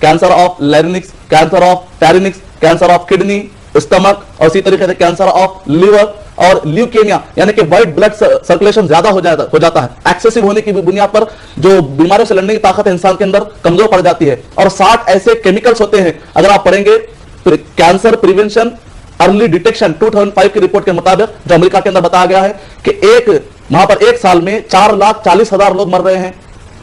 cancer of larynx, cancer of pharynx, cancer of kidney, stomach, और इसी तरीके से कैंसर ऑफ लिवर और ल्यूकेमिया, यानी कि व्हाइट ब्लड सर्कुलेशन ज्यादा हो जाता है। एक्सेसिव होने की बुनियाद पर जो बीमारियों से लड़ने की ताकत है इंसान के अंदर कमजोर पड़ जाती है। और 60 ऐसे केमिकल्स होते हैं, अगर आप पढ़ेंगे तो कैंसर प्रिवेंशन अर्ली डिटेक्शन 2005 की रिपोर्ट के मुताबिक जो अमेरिका के अंदर बताया गया है कि वहां पर एक साल में 4,40,000 लोग मर रहे हैं,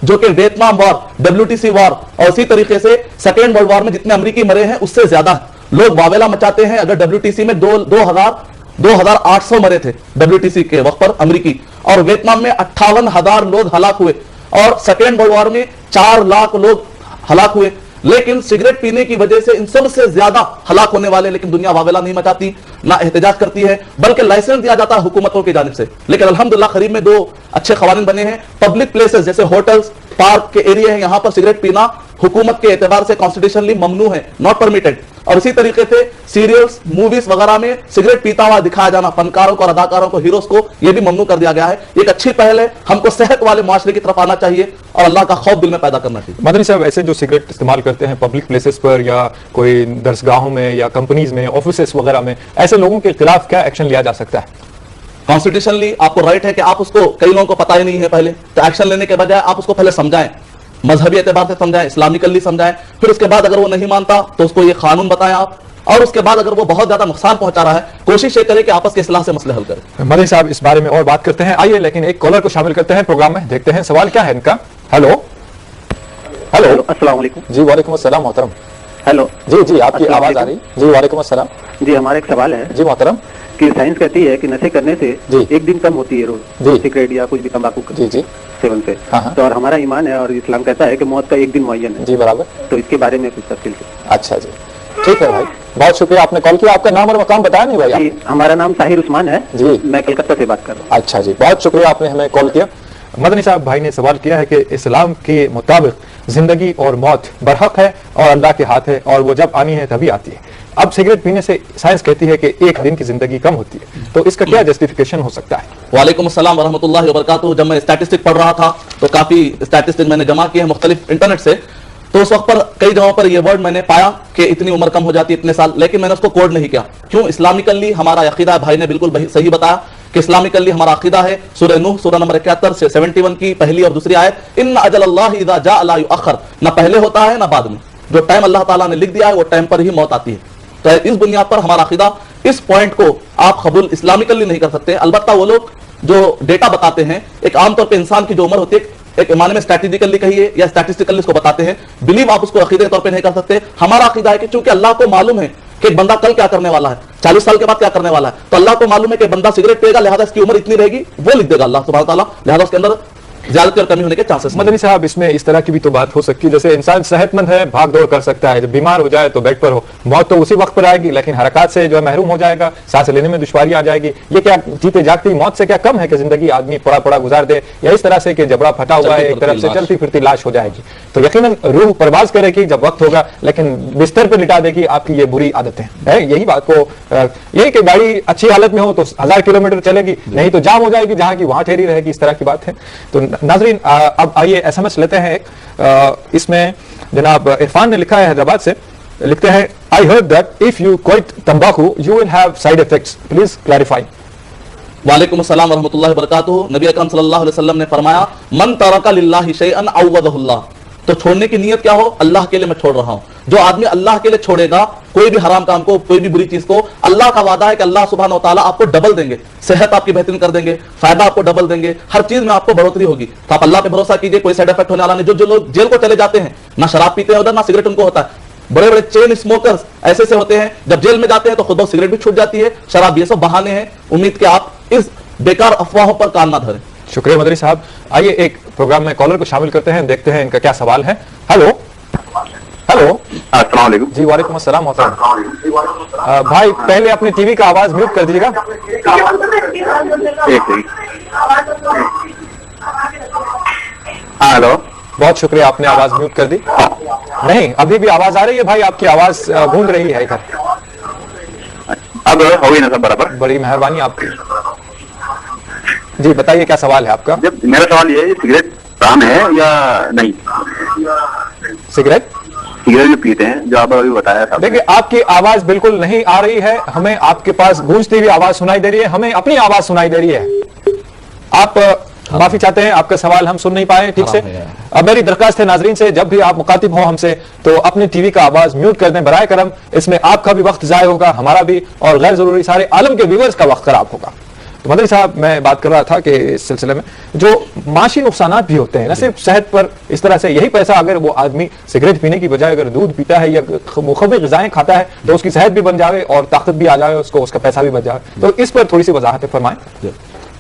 जो कि वियतनाम वॉर, WTC वॉर और इसी तरीके से सेकेंड वर्ल्ड वॉर में जितने अमेरिकी मरे हैं उससे ज्यादा लोग वावेला मचाते हैं। अगर WTC में 2,800 मरे थे WTC के वक्त पर अमेरिकी, और वियतनाम में 58,000 लोग हलाक हुए, और सेकेंड वर्ल्ड वॉर में 4 लाख लोग हलाक हुए। लेकिन सिगरेट पीने की वजह से इन सब से ज्यादा हलाक होने वाले, लेकिन दुनिया वावेला नहीं मचाती, ना एहतजाज करती है, बल्कि लाइसेंस दिया जाता है हुकूमतों की जानिब से। लेकिन अल्हम्दुलिल्लाह करीब में 2 अच्छे कवानीन बने हैं। पब्लिक प्लेसेस जैसे होटल्स, पार्क के एरिया है, यहां पर सिगरेट पीना हुकूमत के एतबार से कॉन्स्टिट्यूशनली ममनू है, नॉट परमिटेड। और इसी तरीके से सीरियल्स, मूवीज वगैरह में सिगरेट पीता हुआ दिखाया जाना, फनकारों को और अदाकारों को, हीरोज को, यह भी ममनू कर दिया गया है। एक अच्छी पहल है, हमको सेहत वाले मुआशरे की तरफ आना चाहिए और अल्लाह का खौफ दिल में पैदा करना चाहिए। मदनी साहब, ऐसे जो सिगरेट इस्तेमाल करते हैं पब्लिक प्लेसेस पर या कोई दरसगाहों में या कंपनीज में, ऑफिसेस वगैरह में, ऐसे लोगों के खिलाफ क्या एक्शन लिया जा सकता है? कॉन्स्टिट्यूशनली आपको राइट है कि आप उसको, कई लोगों को पता ही नहीं है पहले, तो एक्शन लेने के बजाय आप उसको पहले समझाएं, मजहबी एतबार से समझाएं, इस्लामिकली समझाएं, फिर उसके बाद अगर वो नहीं मानता तो उसको ये कानून बताएं आप, और उसके बाद अगर वो बहुत ज्यादा नुकसान पहुंचा रहा है कोशिश ये करें कि आपस के इस्लाह से मसले हल करें। मदनी साहब, इस बारे में और बात करते हैं, आइए, लेकिन एक कॉलर को शामिल करते हैं प्रोग्राम में, देखते हैं सवाल क्या है इनका। हेलो हेलो, अस्सलाम वालेकुम। जी वालेकुम अस्सलाम मोहतरम। हेलो जी आपकी आवाज आ रही। जी वालेकुम अस्सलाम। जी, हमारा एक सवाल है जी मोहतरम। कि साइंस कहती है कि नशे करने से एक दिन कम होती है रोज सिगरेट या कुछ भी तंबाकू सेवन से, तो और हमारा ईमान है और इस्लाम कहता है कि मौत का एक दिन मुअय्यन है। जी बराबर। तो इसके बारे में कुछ तफसील से। अच्छा जी, ठीक है भाई, बहुत शुक्रिया आपने कॉल किया। आपका नाम और मकाम बताया नहीं भाई? हमारा नाम ताहिर उस्मान है जी, मैं कलकत्ता से बात कर रहा हूँ। अच्छा जी, बहुत शुक्रिया आपने हमें कॉल किया। मदनी साहब, भाई ने सवाल किया है कि इस्लाम के मुताबिक जिंदगी और मौत बरहक है और अल्लाह के हाथ है, और वो जब आनी है तभी आती है। अब सिगरेट पीने से साइंस कहती है कि एक दिन की जिंदगी कम होती है, तो इसका क्या जस्टिफिकेशन हो सकता है? वालेकुम अस्सलाम वरहमतुल्लाहि वबरकातुहू। जब मैं स्टैटिस्टिक पढ़ रहा था तो काफी स्टैटिस्टिक मैंने जमा किए हैं मुख्तलिफ इंटरनेट से, तो उस वक्त पर कई जगहों पर ये वर्ड मैंने पाया कि इतनी उम्र कम हो जाती है, इतने साल, लेकिन मैंने उसको कोड नहीं किया। क्यों? इस्लामिकली हमारा अकीदा, भाई ने बिल्कुल सही बताया कि इस्लामिकली हमारा अकीदा है, सूरह नूह सूरह नंबर 71 से 71 की पहली और दूसरी आयत, इन्न अजलल्लाहि इज़ा जाअ ला युअख्खर, ना पहले होता है ना बाद में, जो टाइम अल्लाह ताला ने लिख दिया है वो टाइम पर ही मौत आती है। तो इस बुनियाद पर हमारा अकीदा, इस पॉइंट को आप कबूल इस्लामिकली नहीं कर सकते। अलबत्ता वो लोग जो डेटा बताते हैं, एक आमतौर पर इंसान की जो उम्र होती है, एक माने में स्ट्रैटेजिकली कहिए या स्टैटिस्टिकली इसको बताते हैं, बिलीव आप उसको अकीदे के तौर पे नहीं कर सकते। हमारा अकीदा है कि चूंकि अल्लाह को मालूम है कि एक बंदा कल क्या करने वाला है, 40 साल के बाद क्या करने वाला है, तो अल्लाह को मालूम है कि बंदा सिगरेट पिएगा, लिहाजा इसकी उम्र इतनी रहेगी, वो लिख देगा अल्लाह सुब्हानहू व तआला, लिहाजा उसके अंदर ज्यादती और कमी होने के चांसेस। मदनी साहब, इसमें इस तरह की भी तो बात हो सकती है, जैसे इंसान सेहतमंद है, भाग दौड़ कर सकता है, जब बीमार हो जाए तो बेड पर हो, मौत तो उसी वक्त पर आएगी, लेकिन हरकत से जो है महरूम हो जाएगा, सांस लेने में दुश्वारी आ जाएगी। ये क्या जीते जागती मौत से क्या कम है कि जिंदगी आदमी पड़ा पड़ा गुजार दे, या इस तरह से कि जबड़ा फटा हुआ है, एक तरफ से चलती फिरती लाश हो जाएगी? तो यकीनन रूह परवाज करेगी जब वक्त होगा, लेकिन बिस्तर पर लिटा देगी आपकी ये बुरी आदतें है। यही बात को यही कि गाड़ी अच्छी हालत में हो तो 1000 किलोमीटर चलेगी, नहीं तो जाम हो जाएगी, जहां की वहां ठहरी रहेगी, इस तरह की बात है। तो नाजरीन, अब आइए एसएमएस लेते हैं एक। इसमें जनाब इरफान ने लिखा है हैदराबाद से, लिखते हैं, I heard that if you quit तंबाकू you will have side effects, please clarify. वालेकुम अस्सलाम वरहमतुल्लाहि वबरकातुहू। नबी अकरम सल्लल्लाहु अलैहि वसल्लम ने फरमाया, मन तरका लिल्लाहि शैअन अव्वदहुल्लाह, तो छोड़ने की नियत क्या हो, अल्लाह के लिए मैं छोड़ रहा हूं। जो आदमी अल्लाह के लिए छोड़ेगा कोई भी हराम काम को, कोई भी बुरी चीज को, अल्लाह का वादा है कि अल्लाह सुब्हानहू व तआला आपको डबल देंगे, सेहत आपकी बेहतरीन कर देंगे, फायदा आपको डबल देंगे, हर चीज में आपको बढ़ोतरी होगी। तो आप अल्लाह पे भरोसा कीजिए, कोई साइड इफेक्ट होने वाला नहीं। जो लोग जेल को चले जाते हैं, ना शराब पीते हैं उधर, ना सिगरेट उनको होता है, बड़े बड़े चेन स्मोकर्स ऐसे से होते हैं, जब जेल में जाते हैं तो खुद ब सिगरेट भी छूट जाती है, शराब, ये सब बहाने हैं। उम्मीद कि आप इस बेकार अफवाहों पर कान ना धरें। शुक्रिया मदनी साहब। आइए एक प्रोग्राम में कॉलर को शामिल करते हैं, देखते हैं इनका क्या सवाल है। हेलो हेलो, अस्सलाम वालेकुम। जी वालेकुम अस्सलाम। भाई पहले अपनी टीवी का आवाज म्यूट कर दीजिएगा। हेलो, बहुत शुक्रिया, आपने आवाज म्यूट कर दी। नहीं, अभी भी आवाज आ रही है भाई, आपकी आवाज गूंज रही है इधर। अब हो गई ना सब बराबर? बड़ी मेहरबानी आपकी। जी बताइए क्या सवाल है आपका? जब मेरा सवाल ये है, सिगरेट हराम है या नहीं? सिगरेट जो पीते हैं, जो आप अभी बताया था। देखिए, आपकी आवाज बिल्कुल नहीं आ रही है, हमें आपके पास गूंजती हुई आवाज सुनाई दे रही है, हमें अपनी आवाज सुनाई दे रही है। आप माफी चाहते हैं, आपका सवाल हम सुन नहीं पाए ठीक से। अब मेरी दरखास्त है नाजरीन से, जब भी आप मुखातिब हो हमसे तो अपनी टीवी का आवाज म्यूट कर दें बराए करम। इसमें आपका भी वक्त जाया होगा, हमारा भी, और गैर जरूरी सारे आलम के व्यूअर्स का वक्त खराब होगा। तो मदनी साहब, मैं बात कर रहा था कि इस सिलसिले में जो माशी नुकसानात भी होते हैं, न सिर्फ सेहत पर, इस तरह से यही पैसा अगर वो आदमी सिगरेट पीने की बजाय अगर दूध पीता है या मुखबिर ग़िज़ाएं खाता है तो उसकी सेहत भी बन जाए और ताकत भी आ जाए, उसको उसका पैसा भी बच जाए। तो इस पर थोड़ी सी वजाहत फरमाएं।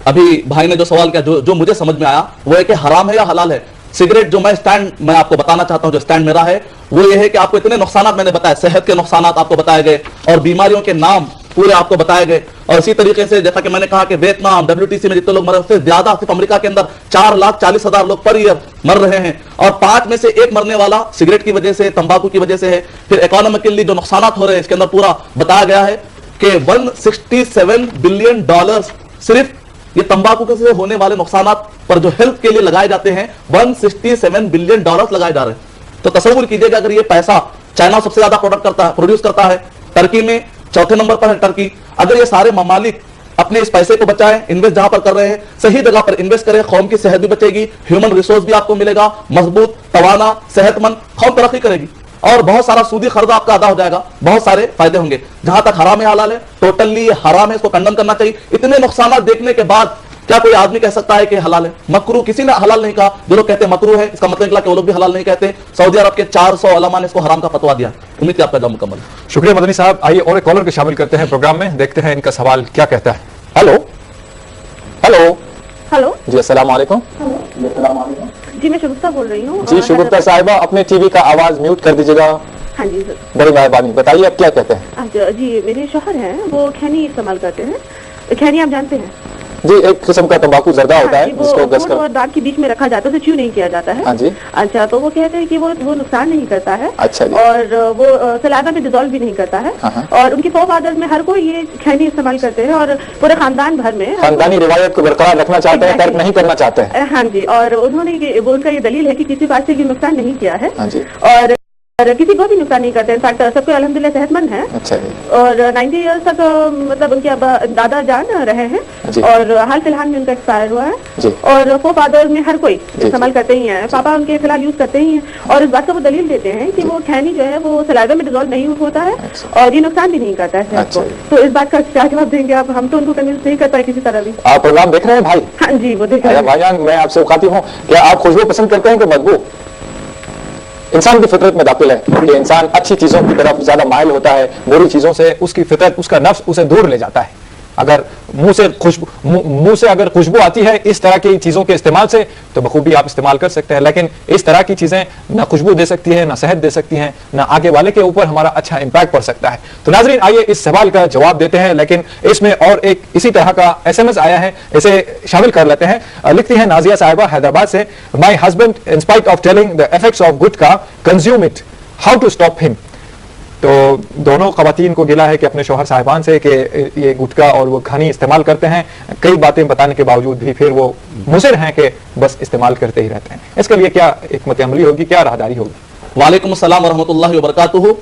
अभी भाई ने जो सवाल किया, जो मुझे समझ में आया वो है कि हराम है या हलाल है सिगरेट। जो मैं स्टैंड मैं आपको बताना चाहता हूं, जो स्टैंड मेरा है वो ये है कि आपको इतने नुकसानात मैंने बताए, सेहत के नुकसानात आपको बताए गए और बीमारियों के नाम पूरे आपको बताए गए। और इसी तरीके से जैसा कि मैंने कहा कि वियतनाम, WTC में जितने लोग मरे उससे ज्यादा, सिर्फ अमेरिका के अंदर 4,40,000 लोग पर ईयर मर रहे हैं, और 5 में से 1 मरने वाला सिगरेट की वजह से, तंबाकू की वजह से है। फिर इकोनॉमिकली जो नुकसानात हो रहे हैं इसके अंदर पूरा बताया गया है कि $167 बिलियन सिर्फ ये तंबाकू से होने वाले नुकसानात पर जो हेल्थ के लिए लगाए जाते हैं, $167 बिलियन लगाए जा रहे हैं। तो तसव्वुर कीजिएगा, अगर ये पैसा, चाइना सबसे ज्यादा प्रोड्यूस करता है, टर्की में चौथे नंबर पर है टर्की, अगर ये सारे ममालिक अपने इस पैसे को बचाएं, इन्वेस्ट जहां पर कर रहे हैं सही जगह पर इन्वेस्ट करें, कौम की सेहत भी बचेगी, ह्यूमन रिसोर्स भी आपको मिलेगा, मजबूत, तवाना, सेहतमंद कौम तरक्की करेगी और बहुत सारा सूदी खर्च आपका अदा हो जाएगा, बहुत सारे फायदे होंगे। जहां तक हराम है हलाल है, टोटली हराम है, इसको कंडम करना चाहिए। इतने नुकसान देखने के बाद क्या कोई आदमी कह सकता है कि हलाल है? मकरू किसी ने हलाल नहीं कहा। जो लोग कहते हैं मकरू है, इसका मतलब निकला कि वो लोग भी हलाल नहीं कहते। सऊदी अरब के 400 उलमा ने इसको हराम का फतवा दिया। उम्मीद है आपका जवाब मुकम्मल। शुक्रिया मदनी साहब। आइए और एक कॉलर को शामिल करते हैं प्रोग्राम में, देखते हैं इनका सवाल क्या कहता है। हेलो हेलो हेलो जी, अस्सलाम वालेकुम। जी मैं शगुफ्ता बोल रही हूँ। जी शगुफ्ता साहिबा, अपने टीवी का आवाज म्यूट कर दीजिएगा। हाँ जी सर, बड़ी मेहरबानी। बताइए आप क्या कहते हैं? अच्छा जी, मेरे शौहर हैं, वो खैनी इस्तेमाल करते हैं। खैनी आप जानते हैं? जी, एक किस्म का तंबाकू जर्दा होता है जिसको घस कर और दांत के बीच में रखा जाता है, उसे च्यू नहीं किया जाता है। हाँ जी। अच्छा, तो वो कहते हैं कि वो नुकसान नहीं करता है। अच्छा जी। और वो सलाइवा में डिजोल्व भी नहीं करता है। और उनके फोरफादर्स में हर कोई ये खैनी इस्तेमाल करते हैं और पूरे खानदान भर में खानदानी रिवायत को बरकरार रखना चाहते हैं, तर्क नहीं करना चाहते हैं। हाँ जी, और उन्होंने उनका ये दलील है कि किसी बात से ये नुकसान नहीं किया है। हाँ जी। और किसी को भी नुकसान नहीं करते, इनफैक्ट सबको अल्हम्दुलिल्लाह सेहतमंद है। अच्छा जी। और 90 ईयर्स तक मतलब उनके अब दादा जान रहे हैं और हाल फिलहाल में उनका एक्सपायर हुआ है जी। और वो फादर में हर कोई इस्तेमाल करते ही हैं, पापा उनके फिलहाल यूज करते ही हैं। और इस बात का वो दलील देते हैं कि वो खैनी जो है वो सलाइवा में डिजोल्व नहीं होता है और ये नुकसान भी नहीं करता है सेहत को। तो इस बात का क्या जवाब देंगे आप? हम तो उनको कन्विंस नहीं कर पाए किसी तरह भी। आप प्रोग्राम देख रहे हैं भाई? हाँ जी, वो देख रहे हैं। भाईजान, मैं आपसे उखाती हूँ, क्या आप खुशबू पसंद करते हैं कि बदबू? इंसान की फितरत में दाखिल है कि इंसान अच्छी चीजों की तरफ ज्यादा माइल होता है, बुरी चीजों से उसकी फितरत, उसका नफ्स उसे दूर ले जाता है। अगर मुंह से अगर खुशबू आती है इस तरह की चीजों के इस्तेमाल से तो बखूबी आप इस्तेमाल कर सकते हैं, लेकिन इस तरह की चीजें ना खुशबू दे सकती है, ना सेहत दे सकती हैं, ना आगे वाले के ऊपर हमारा अच्छा इंपैक्ट पड़ सकता है। तो नाजरीन, आइए इस सवाल का जवाब देते हैं, लेकिन इसमें और एक इसी तरह का SMS आया है, इसे शामिल कर लेते हैं। लिखती है नाजिया साहिबा हैदराबाद से, my husband in spite of telling the effects of gutkha consume it, how to stop him. तो दोनों खवातीन को गिला है कि अपने शौहर साहिबान से कि ये गुटखा और वो खनी इस्तेमाल करते हैं, कई बातें बताने के बावजूद भी फिर वो मुसिर हैं कि बस इस्तेमाल करते ही रहते हैं। इसके लिए क्या हिकमत अमली होगी, क्या राहदारी होगी? वालेकुम अस्सलाम रहमतुल्लाहि व बरकातुहू।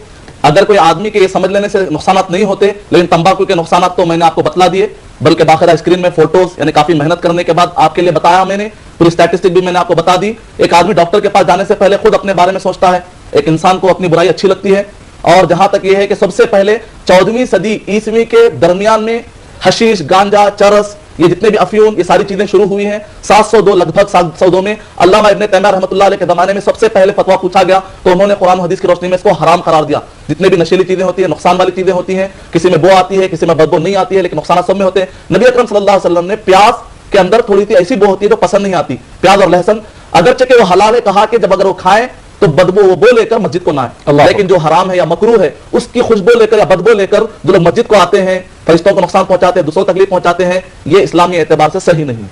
अगर कोई आदमी के ये समझ लेने से नुकसानात नहीं होते, लेकिन तंबाकू के नुकसानात तो मैंने आपको बतला दिए, बल्कि बाकायदा स्क्रीन में फोटोज यानी काफी मेहनत करने के बाद आपके लिए बताया मैंने, पूरी स्टैटिस्टिक भी मैंने आपको बता दी। एक आदमी डॉक्टर के पास जाने से पहले खुद अपने बारे में सोचता है। एक इंसान को अपनी बुराई अच्छी लगती है, और जहां तक यह है कि सबसे पहले 14वीं सदी ईस्वी के दरमियान में हशीश, गांजा, चरस, ये जितने भी अफीम, ये सारी चीजें शुरू हुई हैं। 702 लगभग 702 में अल्लामा इब्ने तैमिया रहमतुल्लाह अलैह के जमाने में सबसे पहले फतवा पूछा गया, तो उन्होंने कुरान हदीस की रोशनी में इसको हराम करार दिया। जितने भी नशीली चीजें होती है, नुकसान वाली चीजें होती हैं, किसी में बो आती है, किसी में बदबू नहीं आती है, लेकिन नुकसान सब में होते हैं। नबी अकरम सल्लल्लाहु अलैहि वसल्लम ने प्याज के अंदर थोड़ी सी ऐसी बो होती है जो पसंद नहीं आती, प्याज और लहसुन, अगरचे के वो हलाल है, कहा कि जब अगर वो खाएं तो बदबू वो बो लेकर मस्जिद को ना आए, लेकिन जो हराम है या मकरूह है उसकी खुशबू लेकर या बदबू लेकर जो लोग मस्जिद को आते हैं, फरिश्तों को नुकसान पहुंचाते हैं, दूसरों को तकलीफ पहुंचाते हैं, ये इस्लामी एतबार से सही नहीं।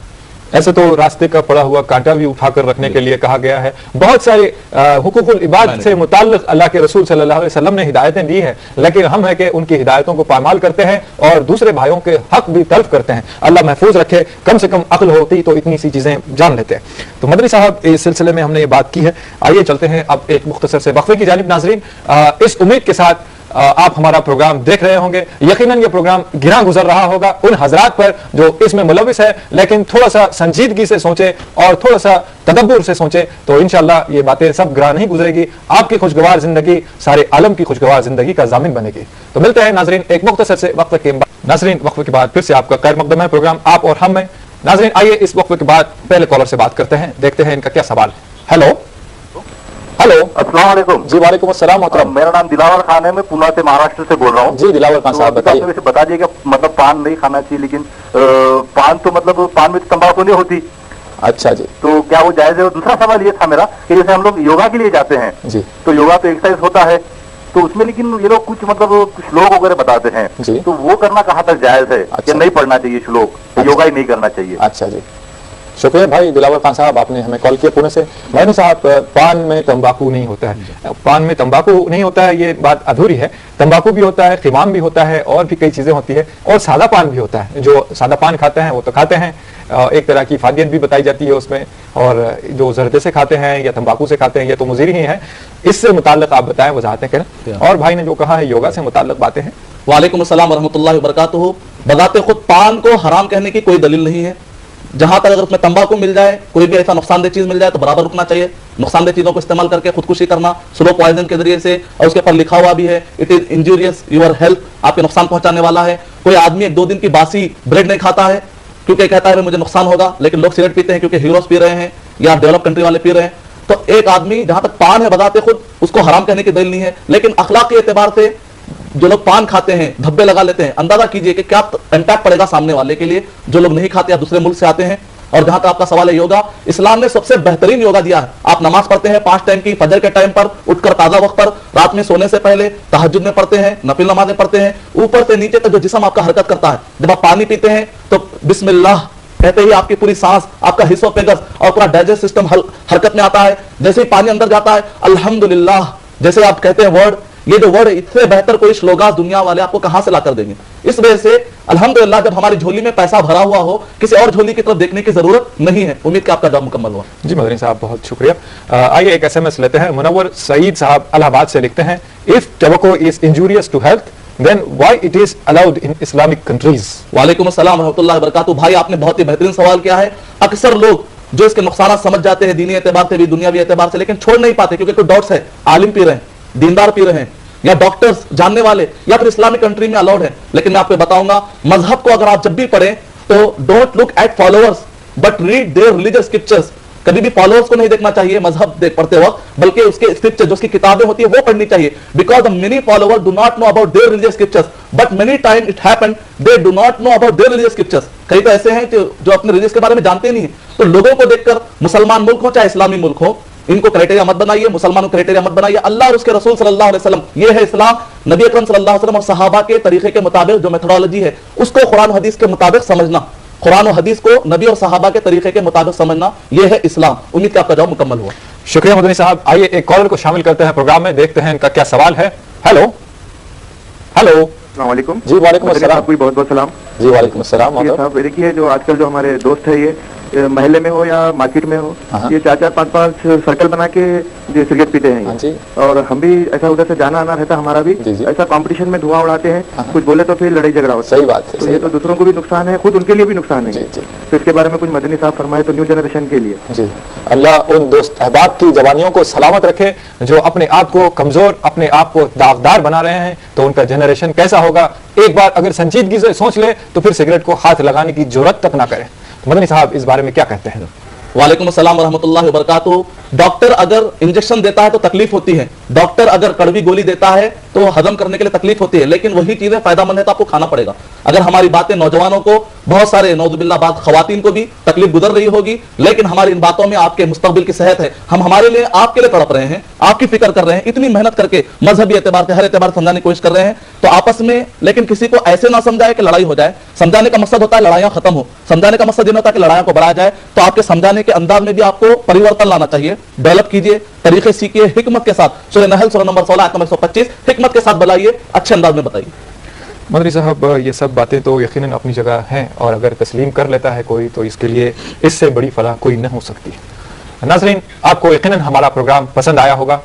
ऐसे तो रास्ते का पड़ा हुआ कांटा भी उठाकर रखने के लिए कहा गया है। बहुत सारे हुकूकुल इबाद से मुताल्लिक अल्लाह के रसूल सल्लल्लाहु अलैहि वसल्लम ने हिदायतें दी है, लेकिन हम है कि उनकी हिदायतों को पामाल करते हैं और दूसरे भाइयों के हक भी तल्फ करते हैं। अल्लाह महफूज रखे, कम से कम अक्ल होती तो इतनी सी चीजें जान लेते हैं। तो मदरी साहब, इस सिलसिले में हमने ये बात की है, आइए चलते हैं अब एक मुख्तसर से वक्फे की जानिब। नाजरीन, इस उम्मीद के साथ आप हमारा प्रोग्राम देख रहे होंगे, यकीनन ये प्रोग्राम गिरा गुजर रहा होगा उन हजरात पर जो इसमें मुलविस है, लेकिन थोड़ा सा संजीदगी से सोचे और थोड़ा सा तदब्बुर से सोचे तो इंशाअल्लाह ये बातें सब गिरा नहीं गुजरेगी। आपकी खुशगवार जिंदगी सारे आलम की खुशगवार जिंदगी का जामिन बनेगी। तो मिलते हैं नाजरीन एक मुख्तसर से वक्फे के बाद। नाजरीन, वक्फे के बाद फिर से आपका खैर मकदम है प्रोग्राम आप और हम में। नाजरीन, आइए इस वक्फे के बाद पहले कॉलर से बात करते हैं, देखते हैं इनका क्या सवाल है। हेलो हेलो, अस्सलाम वालेकुम। जी वालेकुम अस्सलाम मोहतरम। मेरा नाम दिलावर खान है, मैं पुणे से महाराष्ट्र से बोल रहा हूँ। जी दिलावर खान साहब, बताइए। वैसे बता दिए कि मतलब पान नहीं खाना चाहिए, लेकिन पान तो मतलब पान में तो तंबाकू नहीं होती। अच्छा जी, तो क्या वो जायज है? और दूसरा सवाल ये था मेरा कि जैसे हम लोग योगा के लिए जाते हैं जी, तो योगा तो एक्सरसाइज होता है, तो उसमें लेकिन ये लोग कुछ मतलब श्लोक वगैरह बताते हैं जी, तो वो करना कहाँ तक जायज है? अच्छा। कि नहीं पढ़ना चाहिए श्लोक? अच्छा। योगा ही नहीं करना चाहिए? अच्छा जी, शुक्रिया भाई दिलावर खान साहब, आपने हमें कॉल किया पुणे से। भाई साहब, पान में तंबाकू नहीं होता है, पान में तंबाकू नहीं होता है ये बात अधूरी है। तंबाकू भी होता है, खिमाम भी होता है, और भी कई चीजें होती है, और सादा पान भी होता है। जो सादा पान खाते हैं वो तो खाते हैं, एक तरह की फादियत भी बताई जाती है उसमें, और जो जर्दे से खाते हैं या तंबाकू से खाते हैं ये तो मुज़िर ही है। इससे मुताल्लिक आप बताएं, वजाहतें करें। और भाई ने जो कहा है योगा से मुताल्लिक बातें हैं। वालेकुम अस्सलाम रहमतुल्लाहि व बरकातुहू। बजाते खुद पान को हराम कहने की कोई दलील नहीं है। जहां तक अगर उसमें तंबाकू मिल जाए, कोई भी ऐसा नुकसानदेह चीज मिल जाए तो बराबर रुकना चाहिए। नुकसानदेह चीजों को इस्तेमाल करके खुदकुशी करना स्लो पॉइजन के जरिए से, और उसके ऊपर लिखा हुआ भी है it is injurious your health, आपके नुकसान पहुंचाने वाला है। कोई आदमी 1-2 दिन की बासी ब्रेड नहीं खाता है क्योंकि कहता है मुझे नुकसान होगा, लेकिन लोग सिगरेट पीते हैं क्योंकि हीरोज पी रहे हैं या डेवलप कंट्री वाले पी रहे हैं। तो एक आदमी जहां तक पान है बजाते खुद उसको हराम कहने की दलील नहीं है, लेकिन अखलाकी एतबार से जो लोग पान खाते हैं, धब्बे लगा लेते हैं, अंदाजा कीजिए कि क्या इम्पैक्ट पड़ेगा सामने वाले के लिए जो लोग नहीं खाते या दूसरे मुल्क से आते हैं। और जहां तक आपका सवाल है योगा, इस्लाम ने सबसे बेहतरीन योगा दिया है। आप नमाज पढ़ते हैं 5 टाइम की, फजर के टाइम पर उठकर ताजा वक्त पर, रात में सोने से पहले तहज्जुद में पढ़ते हैं, नफिल नमाजें पढ़ते हैं, ऊपर से नीचे तक जो जिस्म आपका हरकत करता है। जब आप पानी पीते हैं तो बिस्मिल्लाह कहते ही आपकी पूरी सांस, आपका हिस्सोपेगस और पूरा डाइजेस्ट सिस्टम हरकत में आता है। जैसे ही पानी अंदर जाता है, अल्हम्दुलिल्लाह जैसे आप कहते हैं वर्ड, ये जो वर्ड, इससे बेहतर कोई स्लोगान दुनिया वाले आपको कहां से ला कर देंगे। इस वजह से अल्हम्दुलिल्लाह जब हमारी झोली में पैसा भरा हुआ हो, किसी और झोली की तरफ देखने की जरूरत नहीं है। उम्मीद कि आपका जवाब मुकम्मल हुआ। जी मदनी साहब बहुत शुक्रिया। आइए एक SMS लेते हैं। मुनव्वर सईद साहब इलाहाबाद से लिखते हैं, if tobacco is injurious to health then why it is allowed in Islamic countries? वालेकुम अस्सलाम रहमतुल्लाहि व बरकातहू। भाई आपने बहुत ही बेहतरीन सवाल किया है। अक्सर लोग जो इसके नुकसान समझ जाते हैं दीनी एतबार से भी, दुनियावी एतबार से, लेकिन छोड़ नहीं पाते क्योंकि कोई डाउट्स है, आलिम पी रहे हैं, दीनदार पी रहे हैं, या डॉक्टर्स जानने वाले, या फिर इस्लामिक कंट्री में अलाउड है। लेकिन मैं आपको बताऊंगा, मजहब को अगर आप जब भी पढ़ें तो don't look at followers but read there religious scriptures. कभी भी फॉलोअर्स को नहीं देखना चाहिए मजहब पढ़ते वक्त, बल्कि उसके स्क्रिप्चर जो उसकी किताबें होती है वो पढ़नी चाहिए। Because many followers do not know about their religious scriptures but many time it happened they do not know about their religious scriptures. कई तो ऐसे हैं जो अपने रिलीजियस के बारे में जानते नहीं है। तो लोगों को देखकर, मुसलमान मुल्क हो चाहे इस्लामी मुल्क हो, इनको क्राइटेरिया मत बनाइए, मुसलमानों क्राइटेरिया मत बनाइए। अल्लाह और उसके रसूल सल्लल्लाहु अलैहि वसल्लम, ये है इस्लाम। नबी अकरम सल्लल्लाहु अलैहि वसल्लम और सहाबा के तरीके के मुताबिक जो मेथोडोलॉजी है उसको कुरान हदीस के मुताबिक समझना, कुरान और हदीस को नबी और सहाबा के तरीके के मुताबिक समझना, यह है इस्लाम। उम्मीद कि आपका जवाब मुकम्मल हुआ। शुक्रिया मदनी साहब। आइए एक कॉलर को शामिल करते हैं प्रोग्राम में, देखते हैं इनका क्या सवाल है। Hello hello. अस्सलाम वालेकुम। जी वालेकुम अस्सलाम। आपको बहुत बहुत सलाम। जी वालेकुम अस्सलाम। साहब देखिए, जो आजकल जो हमारे दोस्त है, ये महल्ले में हो या मार्केट में हो, ये 4-4, 5-5 सर्कल बना के जो सिगरेट पीते हैं ये। और हम भी ऐसा उधर से जाना आना रहता हमारा भी, ऐसा कंपटीशन में धुआं उड़ाते हैं, कुछ बोले तो फिर लड़ाई झगड़ा होता है। सही बात है। तो ये तो दूसरों को भी नुकसान है, खुद उनके लिए भी नुकसान है। तो इसके बारे में कुछ मदनी साहब फरमाए तो न्यू जनरेशन के लिए। जी अल्लाह उन दोस्त अहबाब की जवानियों को सलामत रखे जो अपने आप को कमजोर, अपने आप को दागदार बना रहे हैं। तो उनका जनरेशन कैसा होगा, एक बार अगर संजीदगी से सोच ले तो फिर सिगरेट को हाथ लगाने की जरूरत तक ना करें। तो मदनी साहब इस बारे में क्या कहते हैं? वालेकुम अस्सलाम व रहमतुल्लाहि व बरकातहू। डॉक्टर अगर इंजेक्शन देता है तो तकलीफ होती है, डॉक्टर अगर कड़वी गोली देता है तो हजम करने के लिए तकलीफ होती है, लेकिन वही चीजें फायदामंद है तो आपको खाना पड़ेगा। अगर हमारी बातें नौजवानों को, बहुत सारे नौजुबिल्लाह बात खवातीन को भी तकलीफ गुजर रही होगी, लेकिन हमारी इन बातों में आपके मुस्तकबिल की सेहत है। हम हमारे लिए, आपके लिए तड़प रहे हैं, आपकी फिक्र कर रहे हैं, इतनी मेहनत करके मजहबी एतबार से हर एतबार समझाने की कोशिश कर रहे हैं। तो आपस में, लेकिन किसी को ऐसे ना समझाए कि लड़ाई हो जाए। समझाने का मकसद होता है लड़ाइयां खत्म हो, समझाने का मकसद ये होता है कि लड़ाइयों को बढ़ाया जाए। तो आपके समझाने के अंदाज में भी आपको परिवर्तन लाना चाहिए, डेवलप कीजिए, तरीके सीखिए, हिकमत के साथ। सूरह नहल सूरह नंबर 16 आयत नंबर 125, हिकमत के साथ बताइए, अच्छे अंदाज में बताइए। मदनी साहब ये सब बातें तो यकीनन अपनी जगह हैं, और अगर तस्लीम कर लेता है कोई तो इसके लिए इससे बड़ी फलाह कोई न हो सकती। नाज़रीन, आपको यकीनन हमारा प्रोग्राम पसंद आया होगा।